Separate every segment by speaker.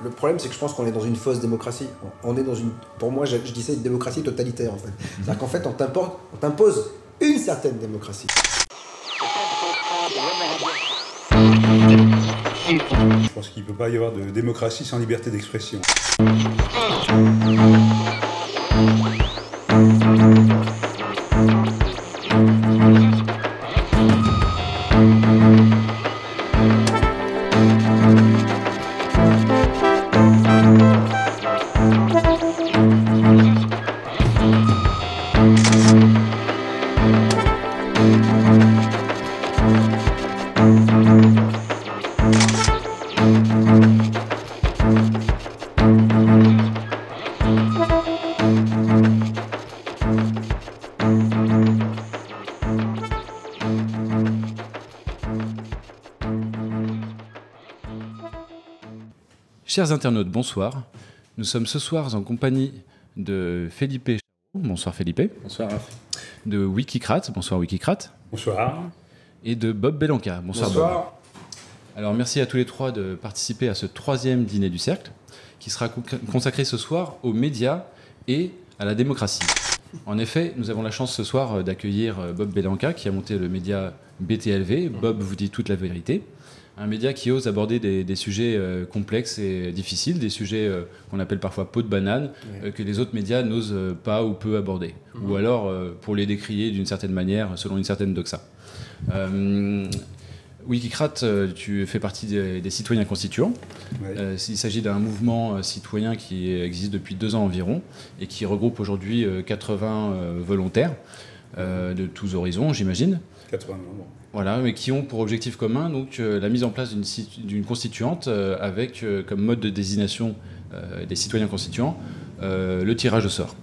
Speaker 1: Le problème, c'est que je pense qu'on est dans une fausse démocratie. On est dans une, pour moi, je dis ça, une démocratie totalitaire, en fait. C'est-à-dire qu'en fait, on t'impose une certaine démocratie.
Speaker 2: Je pense qu'il ne peut pas y avoir de démocratie sans liberté d'expression.
Speaker 3: Chers internautes, bonsoir. Nous sommes ce soir en compagnie de Felipe. Bonsoir Felipe.
Speaker 2: Bonsoir Raph.
Speaker 3: De Wikicrate. Bonsoir Wikicrate.
Speaker 2: Bonsoir.
Speaker 3: Et de Bob Belanca. Bonsoir. Bob. Alors merci à tous les trois de participer à ce troisième dîner du cercle qui sera consacré ce soir aux médias et à la démocratie. En effet, nous avons la chance ce soir d'accueillir Bob Belanca qui a monté le média BTLV. Bob vous dit toute la vérité. Un média qui ose aborder des sujets complexes et difficiles, des sujets qu'on appelle parfois peau de banane, que les autres médias n'osent pas ou peu aborder. Ou alors pour les décrier d'une certaine manière, selon une certaine doxa. Wikicrate, tu fais partie des citoyens constituants. Il s'agit d'un mouvement citoyen qui existe depuis 2 ans environ et qui regroupe aujourd'hui 80 volontaires de tous horizons, j'imagine.
Speaker 2: 80 membres.
Speaker 3: Voilà, mais qui ont pour objectif commun donc, la mise en place d'une constituante avec comme mode de désignation des citoyens constituants le tirage au sort.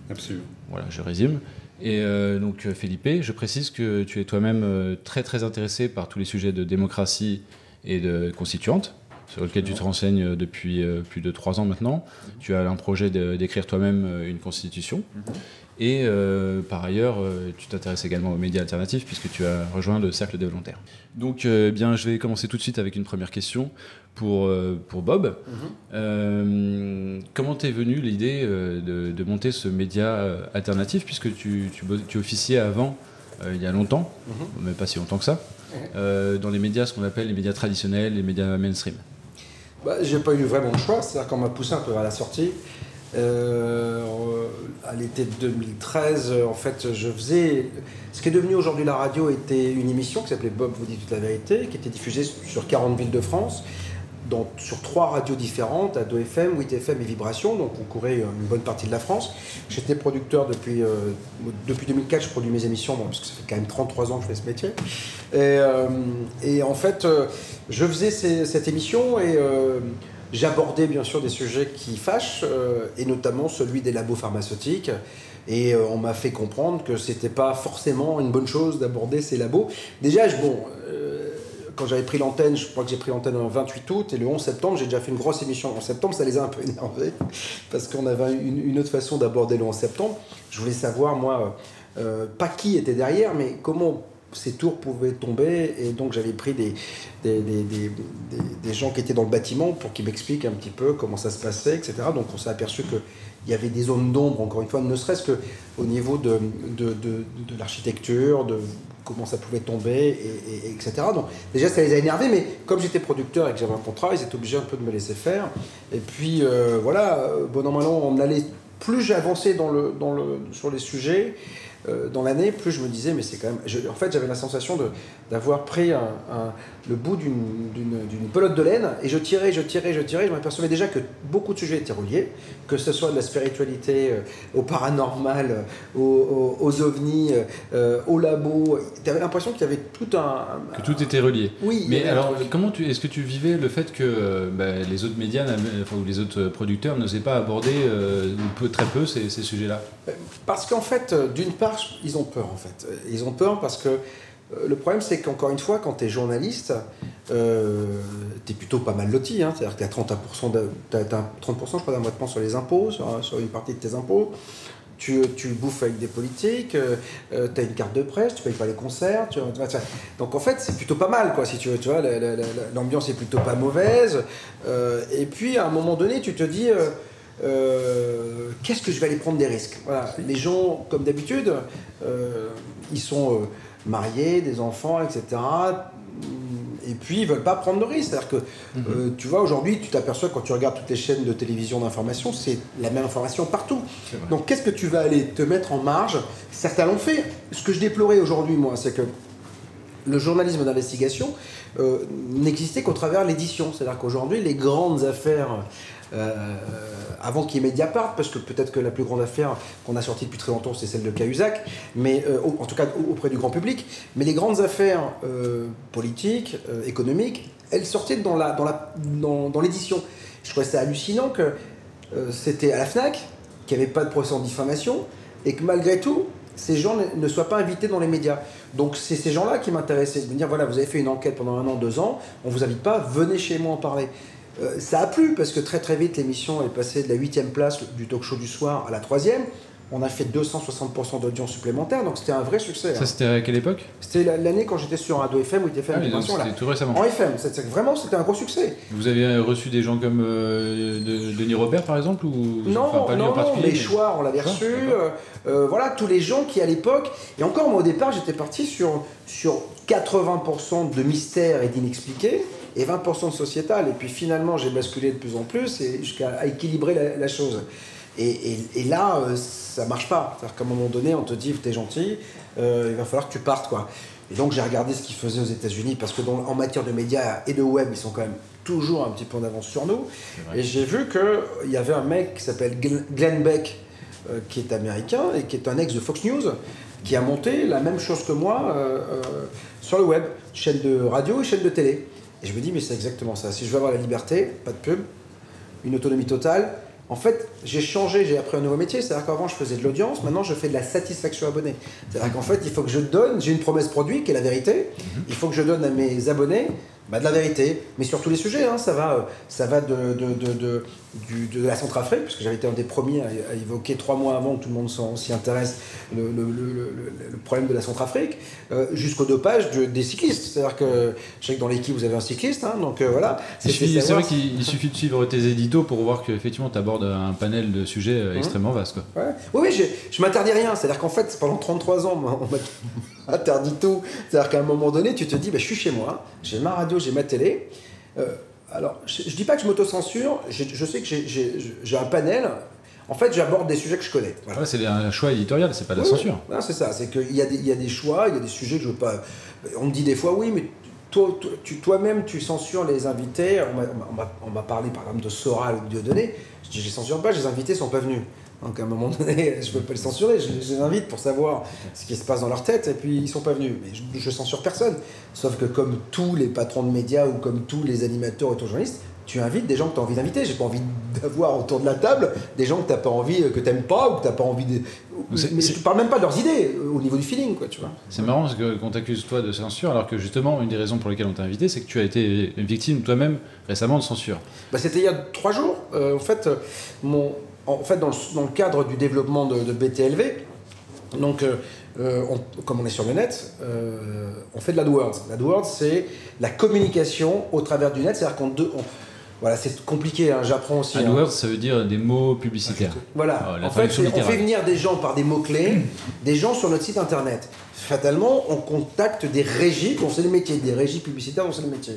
Speaker 2: Absolument.
Speaker 3: Voilà, je résume. Et donc Felipe, je précise que tu es toi-même très intéressé par tous les sujets de démocratie et de constituante, sur lesquels tu te renseignes depuis plus de 3 ans maintenant. Tu as un projet d'écrire toi-même une constitution. Et par ailleurs, tu t'intéresses également aux médias alternatifs puisque tu as rejoint le Cercle des volontaires. Donc bien, je vais commencer tout de suite avec une première question pour Bob. Comment t'es venue l'idée de monter ce média alternatif puisque tu officiais avant, il y a longtemps, mais pas si longtemps que ça, dans les médias, ce qu'on appelle les médias traditionnels, les médias mainstream?
Speaker 1: J'ai pas eu vraiment le choix, c'est-à-dire qu'on m'a poussé un peu à la sortie. À l'été de 2013, en fait, je faisais... Ce qui est devenu aujourd'hui la radio était une émission qui s'appelait Bob vous dit toute la vérité, qui était diffusée sur 40 villes de France, sur 3 radios différentes, Ado FM, 8 FM et Vibration, donc on courait une bonne partie de la France. J'étais producteur depuis 2004, je produis mes émissions, parce que ça fait quand même 33 ans que je fais ce métier. Et en fait, je faisais cette émission et... j'abordais bien sûr des sujets qui fâchent, et notamment celui des labos pharmaceutiques. Et on m'a fait comprendre que c'était pas forcément une bonne chose d'aborder ces labos. Déjà, quand j'avais pris l'antenne, je crois que j'ai pris l'antenne le 28 août, et le 11 septembre, j'ai déjà fait une grosse émission. En septembre, ça les a un peu énervés, parce qu'on avait une autre façon d'aborder le 11 septembre. Je voulais savoir, moi, pas qui était derrière, mais comment ces tours pouvaient tomber, et donc j'avais pris des gens qui étaient dans le bâtiment pour qu'ils m'expliquent un petit peu comment ça se passait, etc. Donc on s'est aperçu qu'il y avait des zones d'ombre, encore une fois, ne serait-ce qu'au niveau de l'architecture, de comment ça pouvait tomber, etc. Donc déjà ça les a énervés, mais comme j'étais producteur et que j'avais un contrat, ils étaient obligés un peu de me laisser faire. Et puis voilà, bon an mal an, on allait, plus j'avançais sur les sujets, dans l'année, plus je me disais, mais c'est quand même... en fait, j'avais la sensation d'avoir pris le bout d'une pelote de laine, et je tirais, je m'apercevais déjà que beaucoup de sujets étaient reliés, que ce soit de la spiritualité au paranormal, aux ovnis, au labo. Tu avais l'impression qu'il y avait tout un...
Speaker 3: Que tout était relié.
Speaker 1: Oui.
Speaker 3: Mais alors, est-ce que tu vivais le fait que les autres médias, ou les autres producteurs n'osaient pas aborder très peu ces sujets-là?
Speaker 1: Parce qu'en fait, d'une part, ils ont peur, en fait. Ils ont peur parce que le problème, c'est qu'encore une fois, quand tu es journaliste, tu es plutôt pas mal loti. Hein, c'est-à-dire que tu as 30%, je crois, d'amoitement sur les impôts, sur une partie de tes impôts. tu bouffes avec des politiques, tu as une carte de presse, tu payes pas les concerts. Donc en fait, c'est plutôt pas mal, quoi, si tu veux. Tu vois, l'ambiance est plutôt pas mauvaise. Et puis à un moment donné, tu te dis, qu'est-ce que je vais aller prendre des risques? Voilà. Les gens, comme d'habitude, ils sont mariés, des enfants, etc. Et puis ils veulent pas prendre de risques. C'est-à-dire que tu vois, aujourd'hui, tu t'aperçois quand tu regardes toutes les chaînes de télévision d'information, c'est la même information partout. Donc qu'est-ce que tu vas aller te mettre en marge? Certains l'ont fait. Ce que je déplorais aujourd'hui, moi, c'est que le journalisme d'investigation n'existait qu'au travers de l'édition. C'est-à-dire qu'aujourd'hui, les grandes affaires, avant qu'il y ait Mediapart, parce que peut-être que la plus grande affaire qu'on a sortie depuis très longtemps, c'est celle de Cahuzac, mais en tout cas auprès du grand public, mais les grandes affaires politiques, économiques, elles sortaient dans l'édition. Je trouvais ça hallucinant que c'était à la FNAC, qu'il n'y avait pas de procès en diffamation, et que malgré tout, ces gens ne soient pas invités dans les médias. Donc c'est ces gens-là qui m'intéressaient, de me dire, voilà, vous avez fait une enquête pendant 1 an, 2 ans, on ne vous invite pas, venez chez moi en parler. Ça a plu, parce que très très vite, l'émission est passée de la 8e place du talk show du soir à la 3e. On a fait 260% d'audience supplémentaire, donc c'était un vrai succès.
Speaker 3: Ça, c'était à quelle époque?
Speaker 1: C'était l'année quand j'étais sur Radio FM, où il était fait
Speaker 3: c'était tout récemment.
Speaker 1: En FM, vraiment, c'était un gros succès.
Speaker 3: Vous avez reçu des gens comme Denis Robert, par exemple, ou
Speaker 1: Non, les choix, on l'avait reçu. Voilà, tous les gens qui, à l'époque... Et encore, moi, au départ, j'étais parti sur 80% de mystère et d'inexpliqué, et 20% de sociétal. Et puis finalement, j'ai basculé de plus en plus, jusqu'à équilibrer la chose. Et là, ça marche pas. C'est-à-dire qu'à un moment donné, on te dit, t'es gentil, il va falloir que tu partes, quoi. Et donc, j'ai regardé ce qu'ils faisaient aux États-Unis, parce que en matière de médias et de web, ils sont quand même toujours un petit peu en avance sur nous. Et j'ai vu qu'il y avait un mec qui s'appelle Glenn Beck, qui est américain et qui est un ex de Fox News, qui a monté la même chose que moi sur le web, chaîne de radio et chaîne de télé. Et je me dis, mais c'est exactement ça. Si je veux avoir la liberté, pas de pub, une autonomie totale. En fait, j'ai changé, j'ai appris un nouveau métier. C'est-à-dire qu'avant, je faisais de l'audience. Maintenant, je fais de la satisfaction abonnée. C'est-à-dire qu'en fait, il faut que je donne, j'ai une promesse produit qui est la vérité. Il faut que je donne à mes abonnés de la vérité, mais sur tous les sujets. Hein. Ça va de la Centrafrique, parce que j'avais été un des premiers à évoquer 3 mois avant que tout le monde s'y intéresse, le problème de la Centrafrique, jusqu'au dopage des cyclistes. C'est-à-dire que je sais que dans l'équipe, vous avez un cycliste, hein, donc voilà.
Speaker 3: C'est vrai qu'il suffit de suivre tes éditos pour voir qu'effectivement, tu abordes un panel de sujets extrêmement vaste. Quoi.
Speaker 1: Ouais. Oui, je m'interdis rien. C'est-à-dire qu'en fait, pendant 33 ans, on m'a interdit tout. C'est-à-dire qu'à un moment donné, tu te dis, je suis chez moi, j'ai ma radio, j'ai ma télé. Alors, je dis pas que je m'auto-censure, je sais que j'ai un panel. En fait, j'aborde des sujets que je connais. Voilà.
Speaker 3: Ouais, c'est un choix éditorial, c'est pas de la censure.
Speaker 1: Non, c'est ça, c'est qu'il y a des choix, il y a des sujets que je veux pas... On me dit des fois, oui, mais toi-même, tu censures les invités. On m'a parlé, par exemple, de Soral ou de Dieudonné. Je dis, je les censure pas, les invités sont pas venus. Donc à un moment donné, je ne peux pas les censurer, je les invite pour savoir ce qui se passe dans leur tête, et puis ils ne sont pas venus. Mais je ne censure personne. Sauf que comme tous les patrons de médias ou comme tous les animateurs ou journalistes, tu invites des gens que tu as envie d'inviter. J'ai pas envie d'avoir autour de la table des gens que tu n'as pas envie, que tu n'aimes pas, ou que tu n'as pas envie de... Mais je ne parle même pas de leurs idées, au niveau du feeling, quoi, tu vois.
Speaker 3: C'est marrant parce qu'on t'accuse toi de censure, alors que justement, une des raisons pour lesquelles on t'a invité, c'est que tu as été victime toi-même récemment de censure.
Speaker 1: C'était il y a 3 jours. En fait, dans le cadre du développement de BTLV, donc, comme on est sur le net, on fait de l'AdWords. L'AdWords, c'est la communication au travers du net. C'est-à-dire voilà, c'est compliqué, hein, j'apprends aussi.
Speaker 3: AdWords, ça veut dire des mots publicitaires.
Speaker 1: Voilà, en fait, on fait venir des gens par des mots-clés, des gens sur notre site internet. Fatalement, on contacte des régies dont c'est le métier, des régies publicitaires dont c'est le métier.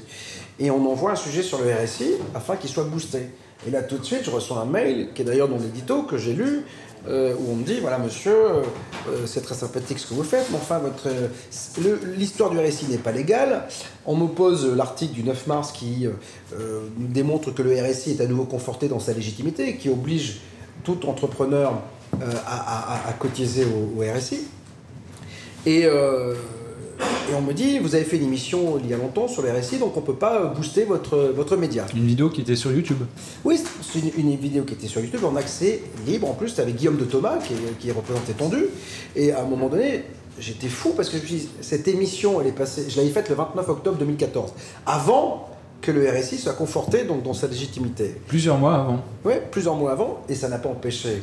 Speaker 1: Et on envoie un sujet sur le RSI afin qu'il soit boosté. Et là, tout de suite, je reçois un mail, qui est d'ailleurs dans l'édito, que j'ai lu, où on me dit, voilà monsieur, c'est très sympathique ce que vous faites, mais enfin, l'histoire du RSI n'est pas légale. On m'oppose l'article du 9 mars qui nous démontre que le RSI est à nouveau conforté dans sa légitimité, qui oblige tout entrepreneur à cotiser au RSI. Et on me dit, vous avez fait une émission il y a longtemps sur le RSI, donc on ne peut pas booster votre média.
Speaker 3: Une vidéo qui était sur YouTube.
Speaker 1: Oui, c'est une vidéo qui était sur YouTube en accès libre. En plus, c'était avec Guillaume de Thomas, qui représentait Tondu. Et à un moment donné, j'étais fou parce que je me suis dit, cette émission, elle est passée, je l'avais faite le 29 octobre 2014, avant que le RSI soit conforté donc, dans sa légitimité.
Speaker 3: Plusieurs mois avant.
Speaker 1: Oui, plusieurs mois avant, et ça n'a pas empêché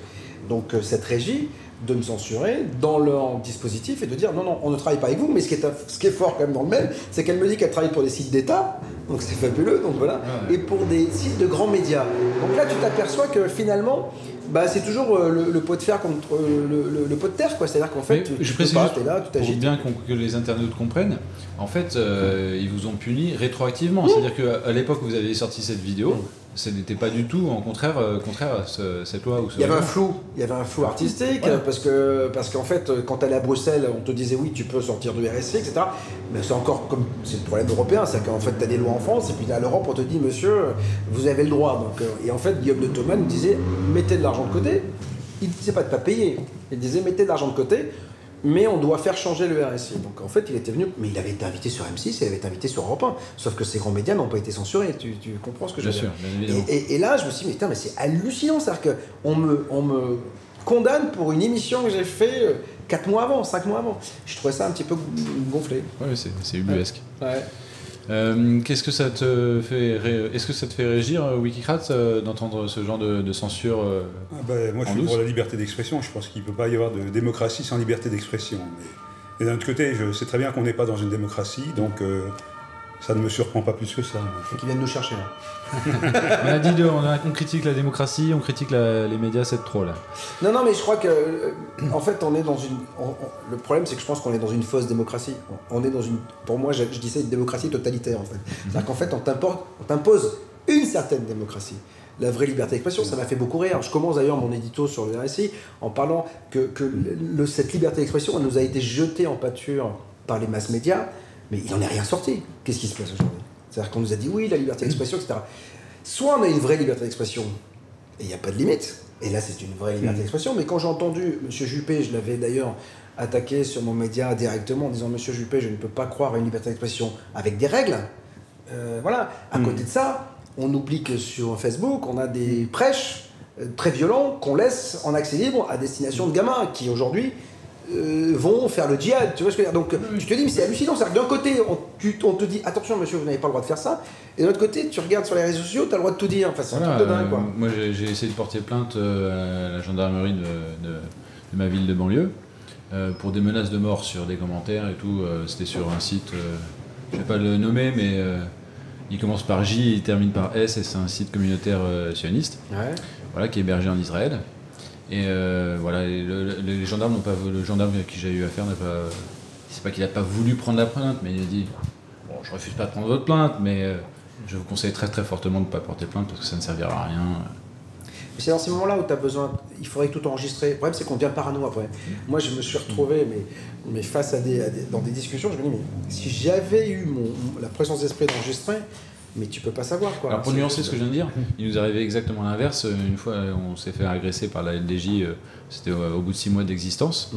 Speaker 1: donc cette régie de me censurer dans leur dispositif et de dire non, on ne travaille pas avec vous. Mais ce qui est fort quand même dans le mail, c'est qu'elle me dit qu'elle travaille pour des sites d'État, donc c'est fabuleux, donc voilà, et pour des sites de grands médias. Donc là, tu t'aperçois que finalement, c'est toujours le pot de fer contre le pot de terre, quoi. C'est-à-dire qu'en fait,
Speaker 3: je précise t'es là, tu t'agites. Pour bien que les internautes comprennent, en fait, ils vous ont puni rétroactivement. C'est-à-dire qu'à l'époque où vous avez sorti cette vidéo, ce n'était pas du tout contraire à cette loi.
Speaker 1: Il y avait un flou artistique, parce qu'en fait, quand tu allais à Bruxelles, on te disait oui, tu peux sortir du RSI, etc. Mais c'est encore comme c'est le problème européen, c'est qu'en fait, tu as des lois en France, et puis à l'Europe, on te dit monsieur, vous avez le droit. Donc, et en fait, Guillaume de Thomas nous disait mettez de l'argent de côté. Il ne disait pas de ne pas payer, il disait mettez de l'argent de côté. Mais on doit faire changer le RSI. Donc en fait, il était venu, mais il avait été invité sur M6 et il avait été invité sur Europe 1. Sauf que ces grands médias n'ont pas été censurés. Tu comprends ce que je veux dire ? Bien sûr, et là, je me suis dit, mais c'est hallucinant. C'est-à-dire qu'on me condamne pour une émission que j'ai fait 4 mois avant, 5 mois avant. Je trouvais ça un petit peu gonflé.
Speaker 3: Oui, c'est ubuesque.
Speaker 1: Ouais.
Speaker 3: Qu'est-ce que ça te fait Est-ce que ça te fait régir, Wikicrats, d'entendre ce genre de censure
Speaker 2: moi, je suis pour la liberté d'expression. Je pense qu'il ne peut pas y avoir de démocratie sans liberté d'expression. Mais d'un autre côté, je sais très bien qu'on n'est pas dans une démocratie, donc ça ne me surprend pas plus que ça.
Speaker 1: Il faut qu'ils viennent nous chercher, là.
Speaker 3: on critique la démocratie, on critique les médias, c'est trop, là.
Speaker 1: Non, mais je crois que, en fait, on est dans une... le problème, c'est que je pense qu'on est dans une fausse démocratie. On est dans une... Pour moi, je dis ça, une démocratie totalitaire, en fait. C'est-à-dire qu'en fait, on t'impose une certaine démocratie. La vraie liberté d'expression, ça m'a fait beaucoup rire. Je commence d'ailleurs mon édito sur le RSI en parlant que cette liberté d'expression, elle nous a été jetée en pâture par les masses médias, mais il n'en est rien sorti. Qu'est-ce qui se passe aujourd'hui ? C'est-à-dire qu'on nous a dit oui, la liberté d'expression, etc. Soit on a une vraie liberté d'expression, et il n'y a pas de limite, et là c'est une vraie liberté d'expression, mais quand j'ai entendu M. Juppé, je l'avais d'ailleurs attaqué sur mon média directement en disant M. Juppé, je ne peux pas croire à une liberté d'expression avec des règles. Voilà. À côté de ça, on oublie que sur Facebook, on a des prêches très violents qu'on laisse en accès libre à destination de gamins qui aujourd'hui vont faire le djihad, tu vois ce que je veux dire. Donc tu te dis mais c'est hallucinant, c'est-à-dire que d'un côté on te dit attention monsieur vous n'avez pas le droit de faire ça, et de l'autre côté tu regardes sur les réseaux sociaux, tu as le droit de tout dire, enfin c'est un truc de dingue quoi.
Speaker 3: Moi j'ai essayé de porter plainte à la gendarmerie de ma ville de banlieue pour des menaces de mort sur des commentaires et tout, c'était sur un site, je vais pas le nommer mais il commence par J et il termine par S et c'est un site communautaire sioniste, voilà, qui est hébergé en Israël. Et voilà, les gendarmes n'ont pas, le gendarme à qui j'ai eu affaire n'a pas, c'est pas qu'il n'a pas voulu prendre la plainte, mais il a dit bon, je refuse pas de prendre votre plainte, mais je vous conseille très très fortement de ne pas porter plainte parce que ça ne servira à rien.
Speaker 1: C'est dans ces moments-là où tu as besoin, il faudrait tout enregistrer. Le problème c'est qu'on devient parano après. Moi je me suis retrouvé mais face à dans des discussions, je me dis mais si j'avais eu la présence d'esprit d'enregistrer, mais tu peux pas savoir quoi.
Speaker 3: Alors pour nuancer ce que je viens de dire, il nous est arrivé exactement l'inverse. Une fois on s'est fait agresser par la LDJ, c'était au bout de 6 mois d'existence.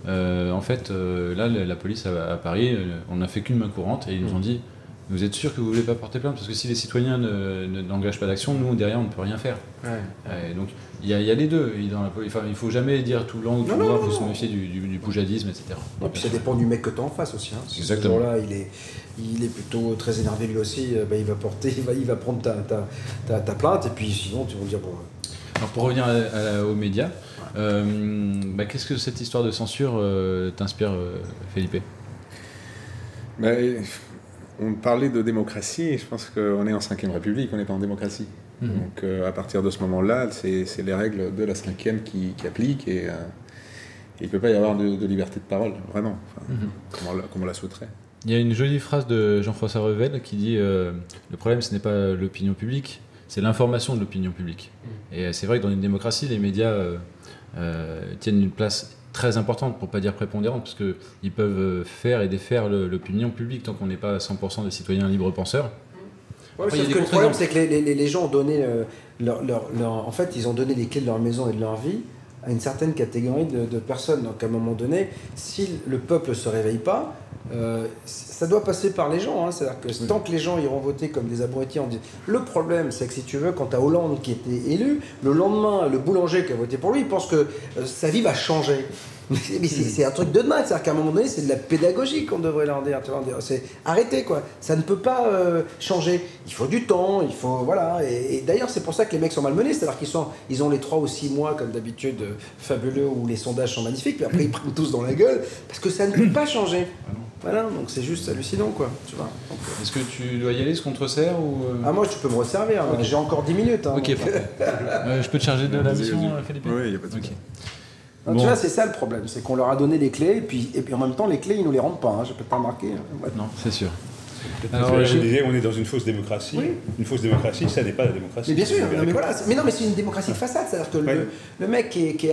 Speaker 3: En fait là la police à Paris, on n'a fait qu'une main courante et ils nous ont dit vous êtes sûr que vous voulez pas porter plainte parce que si les citoyens n'engagent pas d'action, nous derrière on ne peut rien faire. Donc il y a les deux. Il faut jamais dire tout blanc ou tout noir, il faut se méfier du poujadisme, etc.
Speaker 1: Et puis ça dépend du mec que tu as en face aussi.
Speaker 3: Exactement.
Speaker 1: Ce jour-là, il est plutôt très énervé lui aussi. Il va prendre ta plainte et puis sinon tu vas dire bon.
Speaker 3: Alors pour revenir aux médias, qu'est-ce que cette histoire de censure t'inspire, Felipe ?
Speaker 4: On parlait de démocratie et je pense qu'on est en 5e République, on n'est pas en démocratie. Donc à partir de ce moment-là, c'est les règles de la 5e qui appliquent et il ne peut pas y avoir de liberté de parole, vraiment, comme on la souhaiterait.
Speaker 3: Il y a une jolie phrase de Jean-François Revel qui dit le problème ce n'est pas l'opinion publique, c'est l'information de l'opinion publique. Et c'est vrai que dans une démocratie, les médias tiennent une place très importante, pour ne pas dire prépondérante, parce qu'ils peuvent faire et défaire l'opinion publique tant qu'on n'est pas à 100% des citoyens libres penseurs.
Speaker 1: Sauf que le problème, c'est que les gens ont donné en fait, ils ont donné les clés de leur maison et de leur vie à une certaine catégorie de personnes. Donc à un moment donné, si le peuple ne se réveille pas, ça doit passer par les gens. Hein. C'est-à-dire que tant que les gens iront voter comme des abrutis, le problème, c'est que si tu veux, quand tu as Hollande qui était élu, le lendemain, le boulanger qui a voté pour lui, il pense que sa vie va changer. Mais c'est un truc de dingue, c'est-à-dire qu'à un moment donné, c'est de la pédagogie qu'on devrait leur dire. C'est arrêtez, quoi. Ça ne peut pas changer. Il faut du temps, il faut. Voilà. Et d'ailleurs, c'est pour ça que les mecs sont malmenés, c'est-à-dire qu'ils ont les 3 ou 6 mois, comme d'habitude, fabuleux, où les sondages sont magnifiques, puis après ils prennent tous dans la gueule, parce que ça ne peut pas changer. Voilà, donc c'est juste hallucinant, quoi. Tu vois.
Speaker 3: Est-ce que tu dois y aller, ce qu'on te resserre ou...
Speaker 1: Ah, moi, tu peux me resservir, hein. J'ai encore 10 minutes. Hein,
Speaker 3: ok, parfait. Je peux te charger de la mission, Philippe ?
Speaker 4: Oui, il n'y a pas de souci.
Speaker 1: Bon. Tu vois, c'est ça le problème, c'est qu'on leur a donné les clés, et puis en même temps, les clés, ils nous les rendent pas, hein, je peux pas remarquer. Ouais.
Speaker 3: Non, c'est sûr.
Speaker 2: Alors, je disais, on est dans une fausse démocratie. Oui. Une fausse démocratie, ça n'est pas la démocratie.
Speaker 1: Mais bien sûr, mais voilà. Mais c'est une démocratie de façade, c'est-à-dire que le mec qui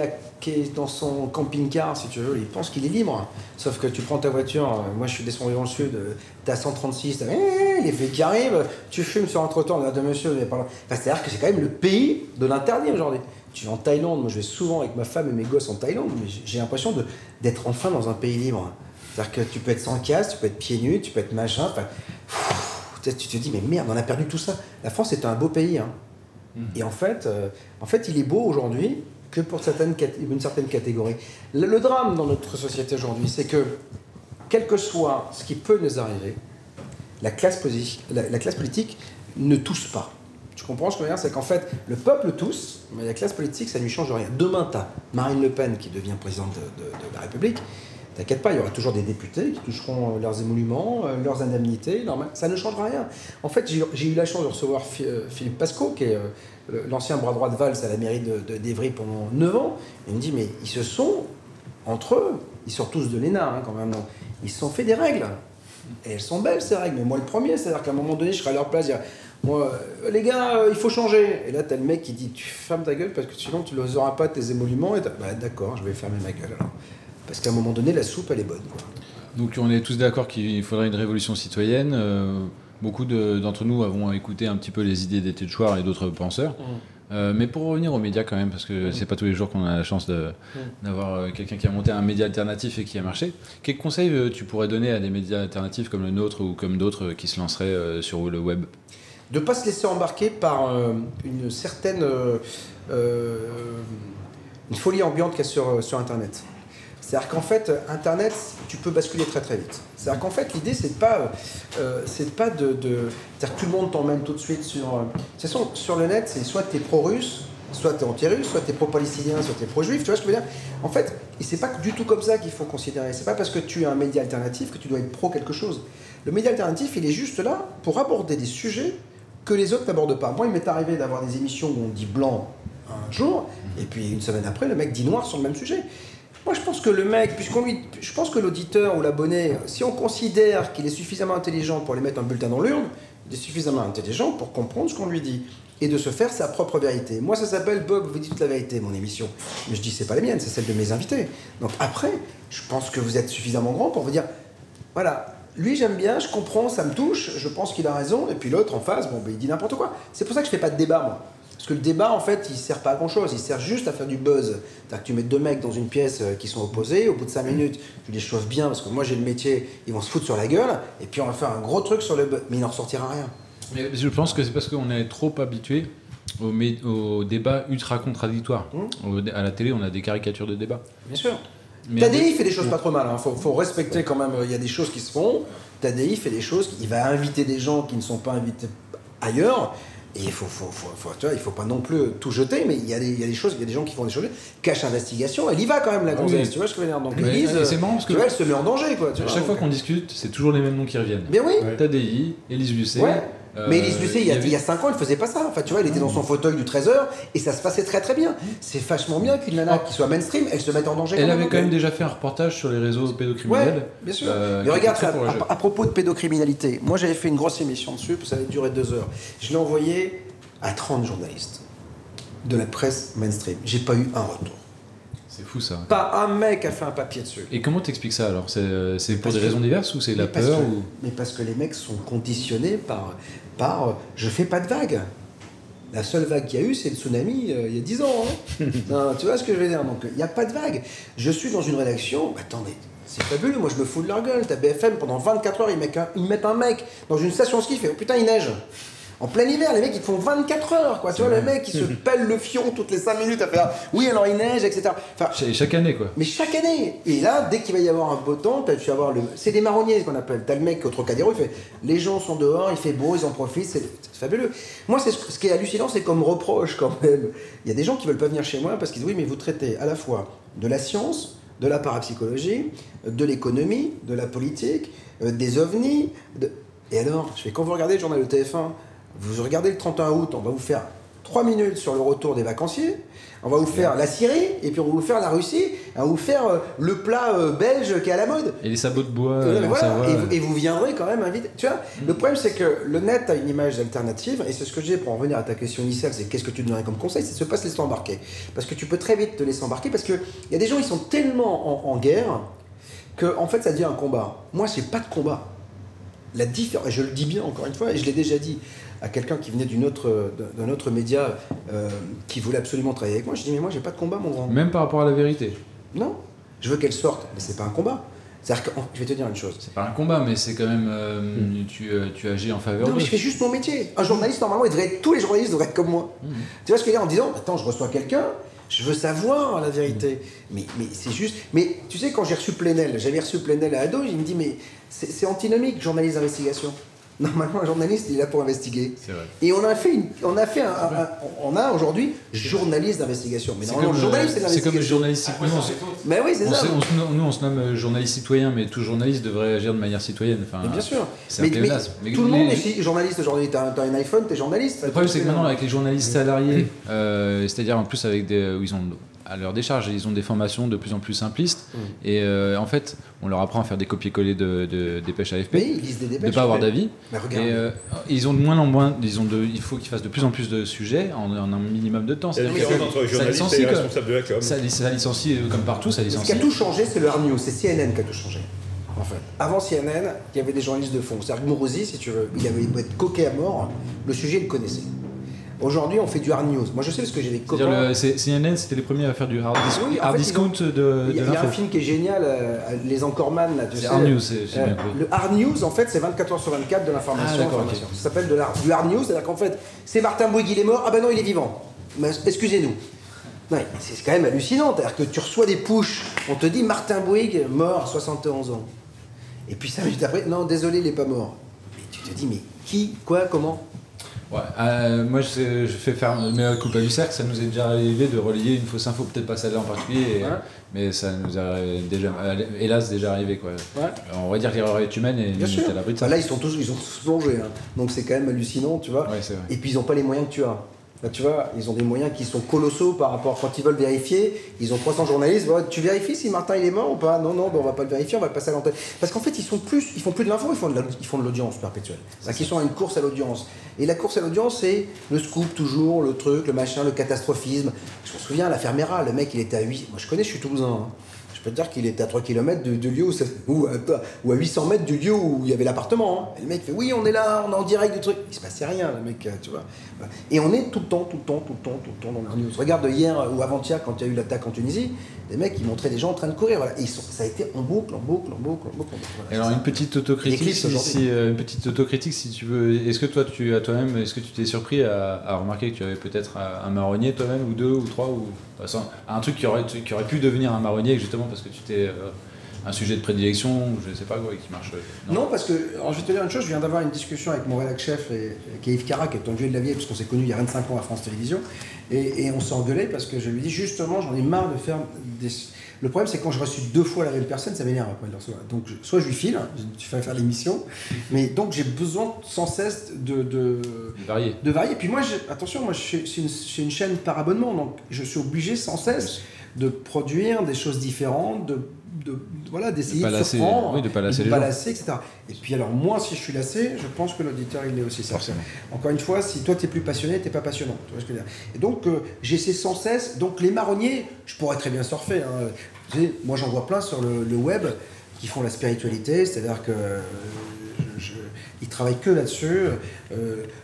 Speaker 1: est dans son camping-car, si tu veux, il pense qu'il est libre. Sauf que tu prends ta voiture, moi je suis descendu dans le sud, t'as 136, t'as les flics qui arrivent, tu fumes sur un trottoir, on a deux monsieur, c'est-à-dire que c'est quand même le pays de l'interdit aujourd'hui. Tu vas en Thaïlande, moi je vais souvent avec ma femme et mes gosses en Thaïlande, mais j'ai l'impression d'être enfin dans un pays libre. C'est-à-dire que tu peux être sans casque, tu peux être pieds nus, tu peux être machin. Tu te dis, mais merde, on a perdu tout ça. La France est un beau pays. Hein. Et en fait, il est beau aujourd'hui que pour une certaine catégorie. Le drame dans notre société aujourd'hui, c'est que, quel que soit ce qui peut nous arriver, la classe politique ne tousse pas. Tu comprends ce que je veux dire? C'est qu'en fait, le peuple tousse, mais la classe politique, ça ne lui change rien. Demain, tu as Marine Le Pen qui devient présidente de la République. T'inquiète pas, il y aura toujours des députés qui toucheront leurs émoluments, leurs indemnités, ça ne changera rien. En fait, j'ai eu la chance de recevoir Philippe Pasco, qui est l'ancien bras droit de Valls à la mairie d'Évry pendant 9 ans. Il me dit, mais ils se sont, entre eux, ils sortent tous de l'ENA hein, quand même, non. Ils se sont fait des règles. Et elles sont belles ces règles, mais moi le premier, c'est-à-dire qu'à un moment donné, je serai à leur place, dire, moi, les gars, il faut changer. Et là, t'as le mec qui dit, tu fermes ta gueule parce que sinon tu n'auras pas tes émoluments. Et bah, d'accord, je vais fermer ma gueule alors. Parce qu'à un moment donné, la soupe, elle est bonne. Quoi.
Speaker 3: Donc on est tous d'accord qu'il faudrait une révolution citoyenne. Beaucoup d'entre nous avons écouté un petit peu les idées d'Étienne Chouard et d'autres penseurs. Mais pour revenir aux médias quand même, parce que c'est pas tous les jours qu'on a la chance d'avoir quelqu'un qui a monté un média alternatif et qui a marché. Quels conseils tu pourrais donner à des médias alternatifs comme le nôtre ou comme d'autres qui se lanceraient sur le web ?
Speaker 1: De ne pas se laisser embarquer par une certaine une folie ambiante qu'il y a sur Internet. C'est-à-dire qu'en fait, Internet, tu peux basculer très très vite. C'est-à-dire qu'en fait, l'idée, c'est pas c'est-à-dire que tout le monde t'emmène tout de suite sur le net, c'est soit tu es pro-russe, soit tu es anti-russe, soit tu es pro-palestinien, soit tu es pro-juif, tu vois ce que je veux dire? En fait, et c'est pas du tout comme ça qu'il faut considérer. C'est pas parce que tu es un média alternatif que tu dois être pro quelque chose. Le média alternatif, il est juste là pour aborder des sujets que les autres n'abordent pas. Moi, il m'est arrivé d'avoir des émissions où on dit blanc un jour, et puis une semaine après, le mec dit noir sur le même sujet. Moi, je pense que le mec, je pense que l'auditeur ou l'abonné, si on considère qu'il est suffisamment intelligent pour aller mettre un bulletin dans l'urne, il est suffisamment intelligent pour comprendre ce qu'on lui dit et de se faire sa propre vérité. Moi, ça s'appelle Bob vous dit toute la vérité, mon émission. Mais je dis, c'est pas la mienne, c'est celle de mes invités. Donc après, je pense que vous êtes suffisamment grand pour vous dire, voilà, lui j'aime bien, je comprends, ça me touche, je pense qu'il a raison, et puis l'autre en face, il dit n'importe quoi. C'est pour ça que je fais pas de débat, moi. Parce que le débat, en fait, il sert pas à grand-chose, il sert juste à faire du buzz. C'est-à-dire que tu mets deux mecs dans une pièce qui sont opposés, au bout de 5 minutes, tu les chauffes bien, parce que moi j'ai le métier, ils vont se foutre sur la gueule, et puis on va faire un gros truc sur le buzz, mais il n'en ressortira rien.
Speaker 3: Mais je pense que c'est parce qu'on est trop habitué au débat ultra contradictoire. À la télé, on a des caricatures de débat.
Speaker 1: Bien sûr. Tadi fait des choses pas trop mal, hein. Faut respecter quand même, il y a des choses qui se font. Tadi fait des choses, il va inviter des gens qui ne sont pas invités ailleurs. Et il faut pas non plus tout jeter, mais il y a des choses, il y a des gens qui font des choses. Cache investigation, elle y va quand même la gonzesse, oui. Tu vois ce que je veux dire. Donc l'Élise, tu vois, elle se met en danger, quoi. Tu vois,
Speaker 3: chaque fois qu'on discute, c'est toujours les mêmes noms qui reviennent.
Speaker 1: Bien oui.
Speaker 3: Tadi, Élise Lucet.
Speaker 1: Ouais. Mais Élise Lucet, il y a 5 ans, elle faisait pas ça. Enfin, tu vois, elle était dans son fauteuil du 13h et ça se passait très très bien. C'est vachement bien qu'une nana qui soit mainstream, elle se mette en danger.
Speaker 3: Elle avait quand même déjà fait un reportage sur les réseaux pédocriminels.
Speaker 1: Ouais, bien sûr. Mais regarde, à propos de pédocriminalité, moi j'avais fait une grosse émission dessus, ça avait duré 2 heures. Je l'ai envoyé à 30 journalistes de la presse mainstream. J'ai pas eu un retour.
Speaker 3: C'est fou ça.
Speaker 1: Pas un mec a fait un papier dessus.
Speaker 3: Et comment t'expliques ça alors? C'est pour des raisons diverses ou c'est la peur
Speaker 1: Mais parce que les mecs sont conditionnés par je fais pas de vagues. La seule vague qu'il y a eu, c'est le tsunami il y a 10 ans. Hein. Non, tu vois ce que je veux dire? Donc, il n'y a pas de vague. Je suis dans une rédaction, attendez, c'est fabuleux, moi je me fous de leur gueule. T'as BFM, pendant 24 heures, ils mettent un mec dans une station ski, il fait oh, putain, il neige. En plein hiver, les mecs, ils font 24 heures, quoi. Tu vois, le mec, il se pèle le fion toutes les 5 minutes à faire oui, alors il neige, etc. Enfin,
Speaker 3: chaque année, quoi.
Speaker 1: Mais chaque année. Et là, dès qu'il va y avoir un beau temps, tu vas avoir c'est des marronniers, ce qu'on appelle. T'as le mec au Trocadéro, il fait les gens sont dehors, il fait beau, ils en profitent, c'est fabuleux. Moi, ce qui est hallucinant, c'est comme reproche, quand même. Il y a des gens qui veulent pas venir chez moi parce qu'ils disent oui, mais vous traitez à la fois de la science, de la parapsychologie, de l'économie, de la politique, des ovnis. Et alors, je fais quand vous regardez le journal de TF1, vous regardez le 31 août, on va vous faire 3 minutes sur le retour des vacanciers, on va vous faire la Syrie, et puis on va vous faire la Russie, on va vous faire le plat belge qui est à la mode.
Speaker 3: Et les sabots de bois.
Speaker 1: Voilà, et vous viendrez quand même inviter. Tu vois, le problème c'est que le net a une image alternative, et c'est ce que j'ai pour en revenir à ta question initiale, c'est qu'est-ce que tu donnerais comme conseil, c'est de ne pas se laisser embarquer. Parce que tu peux très vite te laisser embarquer, parce qu'il y a des gens qui sont tellement en guerre, que en fait ça devient un combat. Moi, c'est pas de combat. La différence, je le dis bien encore une fois, et je l'ai déjà dit à quelqu'un qui venait d'un autre média qui voulait absolument travailler avec moi, je dis mais moi j'ai pas de combat, mon grand.
Speaker 3: Même par rapport à la vérité?
Speaker 1: Non, je veux qu'elle sorte, mais c'est pas un combat. C'est-à-dire que, je vais te dire une chose.
Speaker 3: C'est pas un combat, mais c'est quand même tu agis en faveur de.
Speaker 1: Non, mais je fais juste mon métier. Un journaliste, normalement, tous les journalistes devraient être comme moi. Tu vois ce que je veux dire en disant, attends, je reçois quelqu'un, je veux savoir la vérité. Mais c'est juste. Mais tu sais, quand j'ai reçu Plenel, j'avais reçu Plenel à Ado, il me dit, mais c'est antinomique, journaliste d'investigation. Normalement, un journaliste, il est là pour investiguer.
Speaker 3: C'est vrai.
Speaker 1: Et on a aujourd'hui journaliste d'investigation. Mais normalement, le journaliste, c'est l'investigation.
Speaker 3: C'est comme le journaliste.
Speaker 1: Mais oui, c'est ça.
Speaker 3: Nous, on se nomme journaliste citoyen, mais tout journaliste devrait agir de manière citoyenne. Enfin,
Speaker 1: mais bien sûr.
Speaker 3: C'est un pléonasme.
Speaker 1: Mais tout le monde est journaliste aujourd'hui. T'as un iPhone, t'es journaliste.
Speaker 3: Le problème, c'est que maintenant, avec les journalistes salariés, c'est-à-dire en plus avec où ils ont à leur décharge, ils ont des formations de plus en plus simplistes. Et en fait, on leur apprend à faire des copier-coller de dépêches AFP,
Speaker 1: mais ils lisent des dépêches,
Speaker 3: de ne pas avoir d'avis.
Speaker 1: Et
Speaker 3: ils ont de moins en moins, il faut qu'ils fassent de plus en plus de sujets en un minimum de temps.
Speaker 2: C'est la différence entre journaliste et responsable de la com.
Speaker 3: Ça licencie comme partout, ça licencie.
Speaker 1: Ce qui a tout changé, c'est le hard news, c'est CNN qui a tout changé. En fait. Avant CNN, il y avait des journalistes de fond. C'est-à-dire que Mourouzi, si tu veux, il beau être coquet à mort, le sujet, il le connaissait. Aujourd'hui, on fait du hard news. Moi, je sais parce que j'ai des copains.
Speaker 3: CNN, c'était les premiers à faire du hard discount
Speaker 1: Il y a un film qui est génial, Les Anchorman.
Speaker 3: C'est hard news, c'est bien.
Speaker 1: Le hard news, en fait, c'est 24 heures sur 24 de l'information.
Speaker 3: Okay.
Speaker 1: Ça s'appelle du hard news, c'est-à-dire qu'en fait, c'est Martin Bouygues, il est mort. Ah ben non, il est vivant. Mais excusez-nous. C'est quand même hallucinant. C'est-à-dire que tu reçois des pushs, on te dit Martin Bouygues, mort, 71 ans. Et puis 5 minutes après, non, désolé, il n'est pas mort. Mais tu te dis, mais qui, quoi, comment?
Speaker 3: Ouais, moi je fais faire mes coupa du cercle, ça nous est déjà arrivé de relayer une fausse info, peut-être pas celle-là en particulier, mais ça nous est déjà, hélas, déjà arrivé, quoi. Ouais. On va dire que l'erreur est humaine et
Speaker 1: bien sûr.
Speaker 3: À l'abri de ça.
Speaker 1: Là ils ont tous plongé, hein. Donc c'est quand même hallucinant, tu vois.
Speaker 3: Ouais, c'est vrai.
Speaker 1: Et puis ils n'ont pas les moyens que tu as. Là, tu vois, ils ont des moyens qui sont colossaux par rapport quand ils veulent vérifier. Ils ont 300 journalistes. Voilà, tu vérifies si Martin il est mort ou pas? Non, ben, on va pas le vérifier, on va le passer à l'antenne. Parce qu'en fait, ils font plus de l'info, ils font de l'audience perpétuelle. C'est-à-dire qu'ils sont à une course à l'audience. Et la course à l'audience, c'est le scoop toujours, le truc, le machin, le catastrophisme. Je me souviens, l'affaire Mera, le mec il était à 8. Moi je connais, je suis toulousain. Hein. Je peux te dire qu'il était à 3 km du lieu ou à 800 mètres du lieu où il y avait l'appartement. Hein. Et le mec fait oui, on est là, on est en direct du truc. Il se passait rien, le mec, tu vois. Et on est tout le temps dans les news. Regarde hier ou avant-hier, quand il y a eu l'attaque en Tunisie, des mecs qui montraient des gens en train de courir. Voilà. Et ça a été en boucle. Voilà,
Speaker 3: alors une petite autocritique, si tu veux. Est-ce que toi, est-ce que tu t'es surpris à remarquer que tu avais peut-être un marronnier toi-même, ou 2 ou 3, ou un truc qui aurait pu devenir un marronnier justement parce que tu t'es un sujet de prédilection, je ne sais pas quoi, qui marche.
Speaker 1: Non, parce que, alors je vais te dire une chose, je viens d'avoir une discussion avec mon rédacteur chef, qui est Yves Cara, qui est ton vieux de la vieille, puisqu'on s'est connus il y a 25 ans à France Télévisions, et on s'est engueulé parce que je lui dis justement, j'en ai marre de faire des... Le problème, c'est que quand je reçus 2 fois la même personne, ça m'énerve après de le recevoir. Donc, soit je lui file, tu fais faire l'émission, mais donc j'ai besoin sans cesse de varier. Et puis moi, attention, c'est une chaîne par abonnement, donc je suis obligé sans cesse de produire des choses différentes, d'essayer de surprendre,
Speaker 3: de pas lasser
Speaker 1: les gens, etc. Et puis alors moi, si je suis lassé, je pense que l'auditeur il est aussi.
Speaker 3: Forcément.
Speaker 1: Encore une fois, si toi t'es plus passionné, t'es pas passionnant. Tu vois ce que je veux dire. Et donc j'essaie sans cesse. Donc les marronniers, je pourrais très bien surfer. Hein. Tu sais, moi j'en vois plein sur le web qui font la spiritualité, c'est-à-dire que Ils travaillent que là-dessus.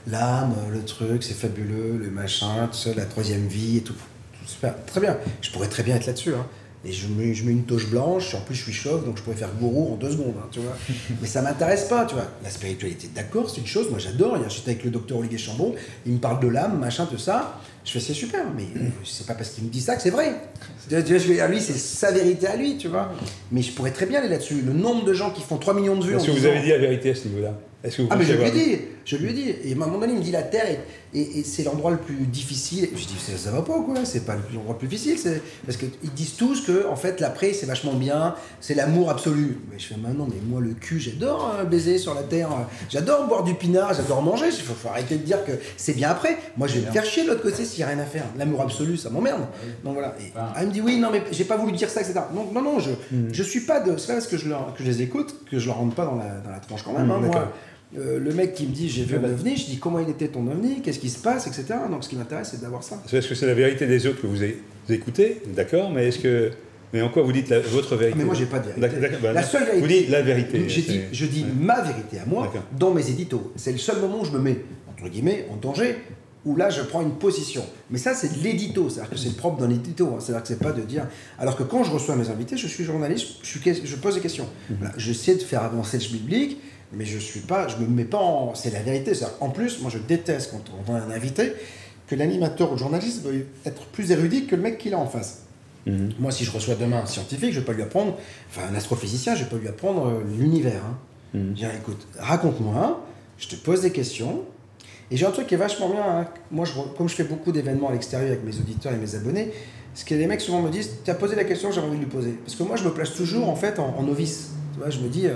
Speaker 1: L'âme, le truc, c'est fabuleux, le machin, tout ça, la troisième vie et tout. Super, très bien. Je pourrais très bien être là-dessus. Hein. Et je mets une toche blanche, en plus je suis chauve, donc je pourrais faire gourou en 2 secondes, hein, tu vois. Mais ça m'intéresse pas, tu vois. La spiritualité, d'accord, c'est une chose, moi j'adore. Hier, j'étais avec le docteur Olivier Chambon, il me parle de l'âme, machin, tout ça. Je fais, c'est super, mais c'est pas parce qu'il me dit ça que c'est vrai. Je vais à lui, c'est sa vérité à lui, tu vois. Mais je pourrais très bien aller là-dessus. Le nombre de gens qui font 3 millions de vues.
Speaker 2: Est-ce que vous avez dit la vérité à ce niveau-là?
Speaker 1: Ah, mais je lui ai dit. Et à un moment donné, il me dit la Terre et c'est l'endroit le plus difficile. Je dis, ça va pas, quoi, c'est pas l'endroit le plus difficile. Parce qu'ils disent tous que, en fait, l'après, c'est vachement bien, c'est l'amour absolu. Mais je fais, non, mais moi, le cul, j'adore baiser sur la Terre, j'adore boire du pinard, j'adore manger. Il faut arrêter de dire que c'est bien après. Moi, je vais me faire chier de l'autre côté s'il n'y a rien à faire. L'amour absolu, ça m'emmerde. Donc voilà. Et elle me dit, oui, non, mais j'ai pas voulu dire ça, etc. Donc, non, je suis pas de. C'est pas parce que je les écoute que je leur rentre pas dans la tronche quand même. Moi. Le mec qui me dit j'ai vu un ovni, je dis comment il était ton ovni, qu'est-ce qui se passe, etc. Donc ce qui m'intéresse c'est d'avoir ça.
Speaker 2: Est-ce que c'est la vérité des autres que vous écoutez, d'accord, mais en quoi vous dites votre vérité?
Speaker 1: Mais moi j'ai pas de vérité. La seule vérité.
Speaker 2: Vous dites la vérité.
Speaker 1: Je dis ma vérité à moi dans mes éditos. C'est le seul moment où je me mets entre guillemets en danger, où là je prends une position. Mais ça c'est de l'édito, c'est-à-dire que c'est le propre d'un édito, hein. C'est-à-dire que c'est pas de dire. Alors que quand je reçois mes invités, je suis journaliste, je pose des questions. Voilà, j'essaie de faire avancer le schmilblick. Mais je me mets pas en. C'est la vérité. En plus, moi je déteste quand on a un invité que l'animateur ou le journaliste doit être plus érudit que le mec qu'il a en face. Moi, si je reçois demain un scientifique, je vais pas lui apprendre, enfin un astrophysicien, je vais pas lui apprendre l'univers. Hein. Je dis, écoute, raconte-moi, je te pose des questions. Et j'ai un truc qui est vachement bien. Hein. Moi, comme je fais beaucoup d'événements à l'extérieur avec mes auditeurs et mes abonnés, ce que les mecs souvent me disent, tu as posé la question, j'ai envie de lui poser. Parce que moi, je me place toujours en fait en novice. Tu vois, je me dis.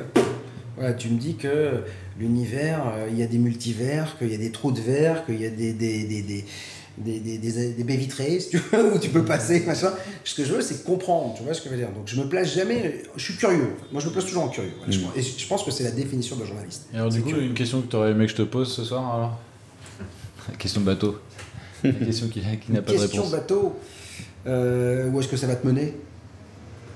Speaker 1: Voilà, tu me dis que l'univers, il y a des multivers, qu'il y a des trous de verre, qu'il y a des baies vitrées, si tu veux, où tu peux passer, machin. Ce que je veux, c'est comprendre, tu vois ce que je veux dire. Donc je me place jamais, je suis curieux. Moi, je me place toujours en curieux. Voilà, et je pense que c'est la définition d'un journaliste.
Speaker 3: Et alors du coup, une question que tu aurais aimé que je te pose ce soir, alors? La question bateau. La question qui n'a pas de réponse.
Speaker 1: Question bateau, où est-ce que ça va te mener?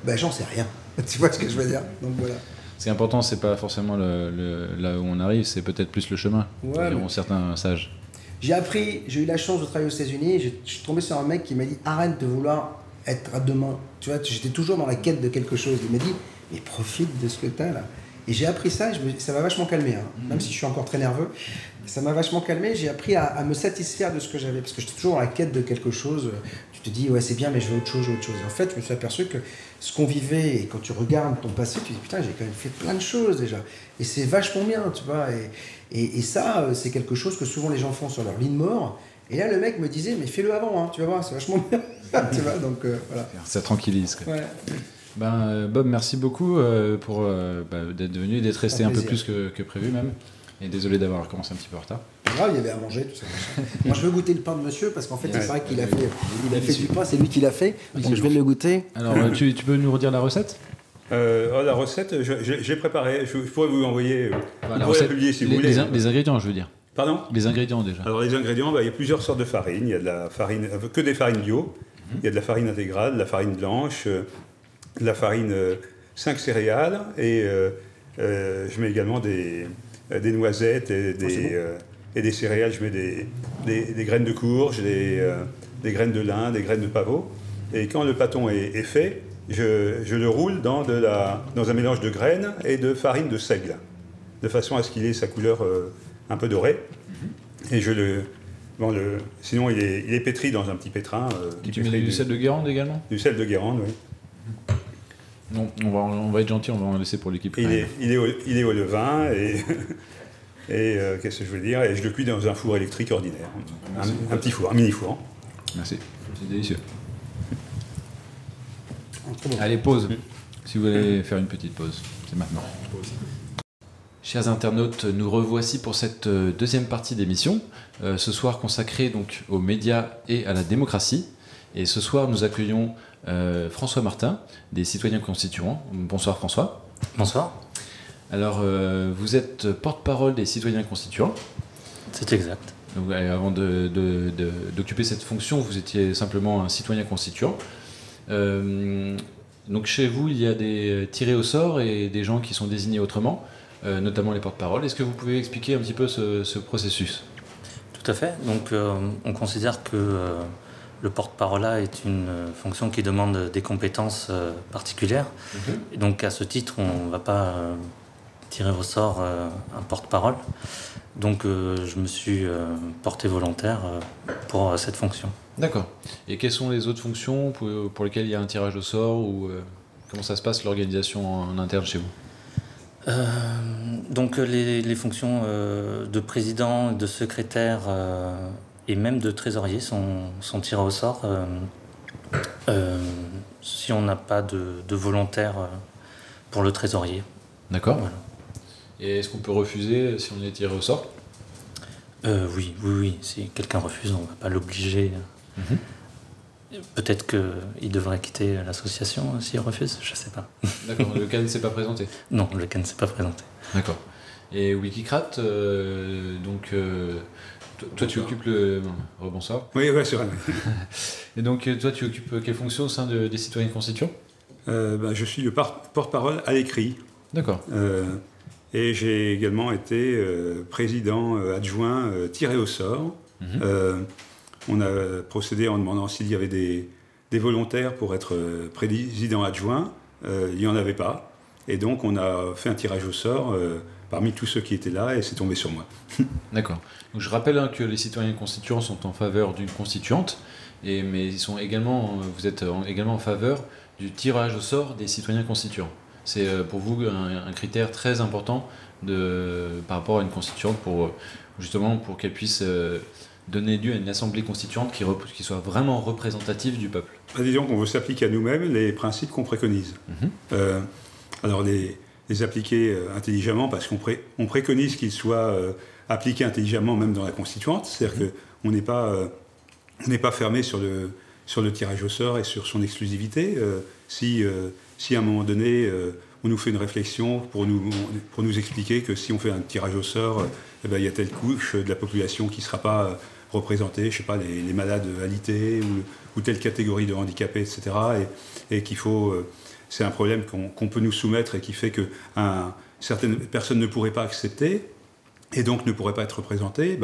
Speaker 1: Ben, j'en sais rien. Tu vois ce que je veux dire. Donc voilà.
Speaker 3: Ce qui est important, c'est pas forcément là où on arrive, c'est peut-être plus le chemin, diront certains sages.
Speaker 1: J'ai eu la chance de travailler aux États-Unis, je suis tombé sur un mec qui m'a dit arrête de vouloir être à demain. Tu vois, j'étais toujours dans la quête de quelque chose. Il m'a dit mais profite de ce que tu as là. Et j'ai appris ça, ça m'a vachement calmé, hein. Même si je suis encore très nerveux. Ça m'a vachement calmé, j'ai appris à me satisfaire de ce que j'avais, parce que j'étais toujours dans la quête de quelque chose. Tu te dis, ouais, c'est bien, mais je veux autre chose. Et en fait, je me suis aperçu que ce qu'on vivait, et quand tu regardes ton passé, tu te dis, putain, j'ai quand même fait plein de choses déjà. Et c'est vachement bien, tu vois. Et ça, c'est quelque chose que souvent les gens font sur leur lit de mort. Et là, le mec me disait, mais fais-le avant, hein, tu vas voir, c'est vachement bien. Tu vois, donc voilà.
Speaker 3: Ça tranquillise. Quoi. Ouais. Bob, merci beaucoup pour d'être venu et d'être resté un peu plus que prévu même. Et désolé d'avoir commencé un petit peu en retard.
Speaker 1: Pas grave, il y avait à manger, tout ça. Moi, je veux goûter le pain de monsieur parce qu'en fait, c'est vrai qu'il a fait du pain, c'est lui qui l'a fait. Donc, je vais le goûter.
Speaker 3: Alors, tu peux nous redire la recette?
Speaker 2: La recette, j'ai préparé. Je pourrais vous envoyer.
Speaker 3: La publier si vous voulez. Les ingrédients, je veux dire.
Speaker 2: Pardon?
Speaker 3: Les ingrédients déjà.
Speaker 2: Alors, les ingrédients, il y a plusieurs sortes de farine. Il y a de la farine, que des farines bio. Il y a de la farine intégrale, de la farine blanche, de la farine 5 céréales et je mets également des noisettes et des céréales. Je mets des graines de courge, des graines de lin, des graines de pavot. Et quand le pâton est fait, je le roule dans un mélange de graines et de farine de seigle, de façon à ce qu'il ait sa couleur un peu dorée. Et sinon, il est pétri dans un petit pétrin.
Speaker 3: Tu mets du sel de Guérande également?
Speaker 2: Du sel de Guérande, oui.
Speaker 3: Non, on va être gentil, on va en laisser pour l'équipe.
Speaker 2: Il est au levain et qu'est-ce que je veux dire? Et je le cuis dans un four électrique ordinaire, un petit four, un mini four.
Speaker 3: Merci, c'est délicieux. Allez, pause. Si vous voulez faire une petite pause, c'est maintenant. Chers internautes, nous revoici pour cette deuxième partie d'émission, ce soir consacrée donc aux médias et à la démocratie. Et ce soir, nous accueillons François Martin, des Citoyens Constituants. Bonsoir François.
Speaker 5: Bonsoir.
Speaker 3: Alors, vous êtes porte-parole des Citoyens Constituants.
Speaker 5: C'est exact.
Speaker 3: Donc, avant d'occuper cette fonction, vous étiez simplement un citoyen constituant. Donc chez vous, il y a des tirés au sort et des gens qui sont désignés autrement. notamment les porte-paroles. Est-ce que vous pouvez expliquer un petit peu ce processus ?
Speaker 5: Tout à fait. Donc, on considère que le porte-parole est une fonction qui demande des compétences particulières. Et donc, à ce titre, on ne va pas tirer au sort un porte-parole. Donc, je me suis porté volontaire pour cette fonction.
Speaker 3: D'accord. Et quelles sont les autres fonctions pour lesquelles il y a un tirage au sort ou comment ça se passe l'organisation en interne chez vous ?
Speaker 5: Donc les fonctions de président, de secrétaire et même de trésorier sont tirées au sort si on n'a pas de volontaire pour le trésorier.
Speaker 3: D'accord.
Speaker 5: Voilà.
Speaker 3: Et est-ce qu'on peut refuser si on est tiré au sort ?
Speaker 5: Oui. Si quelqu'un refuse, on ne va pas l'obliger. Peut-être qu'il devrait quitter l'association s'il refuse, je ne sais pas.
Speaker 3: D'accord, le cas ne s'est pas présenté ?
Speaker 5: Non, le cas ne s'est pas présenté.
Speaker 3: D'accord. Et Wikicrat, donc toi tu occupes le... Rebonsoir.
Speaker 2: Oui, c'est vrai.
Speaker 3: Et donc toi tu occupes quelle fonction au sein des citoyens constituants ?
Speaker 2: Je suis le porte-parole à l'écrit.
Speaker 3: D'accord.
Speaker 2: Et j'ai également été président adjoint tiré au sort. On a procédé en demandant s'il y avait des volontaires pour être président adjoint. Il n'y en avait pas. Et donc, on a fait un tirage au sort parmi tous ceux qui étaient là et c'est tombé sur moi.
Speaker 3: D'accord. Donc, je rappelle que les citoyens constituants sont en faveur d'une constituante, mais vous êtes également en faveur du tirage au sort des citoyens constituants. C'est pour vous un critère très important par rapport à une constituante pour qu'elle puisse... donner lieu à une assemblée constituante qui soit vraiment représentative du peuple.
Speaker 2: Disons qu'on veut s'appliquer à nous-mêmes les principes qu'on préconise. Alors les appliquer intelligemment, parce qu'on préconise qu'ils soient appliqués intelligemment même dans la constituante, c'est-à-dire qu'on n'est pas fermé sur le tirage au sort et sur son exclusivité. Si à un moment donné, on nous fait une réflexion pour nous expliquer que si on fait un tirage au sort, il y a telle couche de la population qui ne sera pas représentée, je ne sais pas, les malades alités ou telle catégorie de handicapés, etc. Et qu'il faut... c'est un problème qu'on peut nous soumettre et qui fait que certaines personnes ne pourraient pas accepter et donc ne pourraient pas être représentées.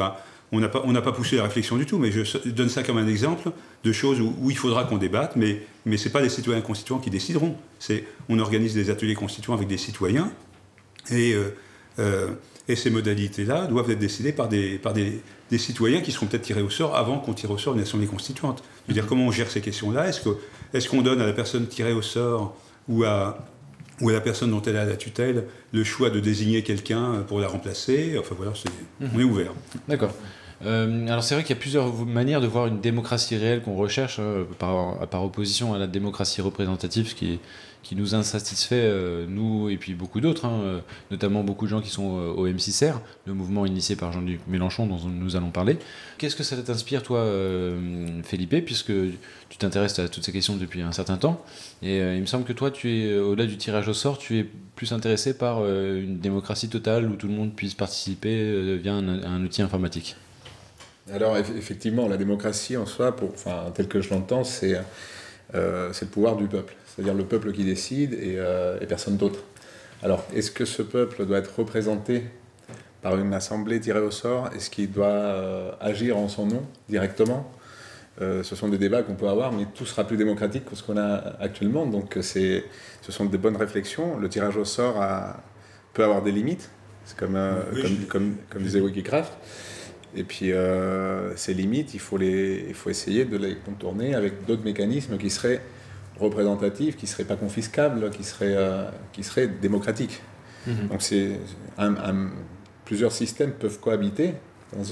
Speaker 2: On n'a pas poussé la réflexion du tout, mais je donne ça comme un exemple de choses où il faudra qu'on débatte, mais ce n'est pas les citoyens constituants qui décideront. On organise des ateliers constituants avec des citoyens et ces modalités-là doivent être décidées par des citoyens qui seront peut-être tirés au sort avant qu'on tire au sort une assemblée constituante. Je veux dire, comment on gère ces questions-là ? Est-ce qu'on donne à la personne tirée au sort ou à la personne dont elle a la tutelle le choix de désigner quelqu'un pour la remplacer ? Enfin voilà, on est ouvert.
Speaker 3: D'accord. Alors c'est vrai qu'il y a plusieurs manières de voir une démocratie réelle qu'on recherche, par opposition à la démocratie représentative qui nous insatisfait, nous et puis beaucoup d'autres, notamment beaucoup de gens qui sont au M6R, le mouvement initié par Jean-Luc Mélenchon dont nous allons parler. Qu'est-ce que ça t'inspire toi, Felipe, puisque tu t'intéresses à toutes ces questions depuis un certain temps, et il me semble que toi, tu es, au-delà du tirage au sort, tu es plus intéressé par une démocratie totale où tout le monde puisse participer via un outil informatique.
Speaker 4: Alors effectivement, la démocratie en soi, tel que je l'entends, c'est le pouvoir du peuple. C'est-à-dire le peuple qui décide et personne d'autre. Alors, est-ce que ce peuple doit être représenté par une assemblée tirée au sort ? Est-ce qu'il doit agir en son nom directement ? Ce sont des débats qu'on peut avoir, mais tout sera plus démocratique que ce qu'on a actuellement. Donc ce sont des bonnes réflexions. Le tirage au sort peut avoir des limites. C'est comme disait Wikicraft. Et puis, ces limites, il faut essayer de les contourner avec d'autres mécanismes qui seraient représentatifs, qui ne seraient pas confiscables, qui seraient démocratiques. Donc, plusieurs systèmes peuvent cohabiter dans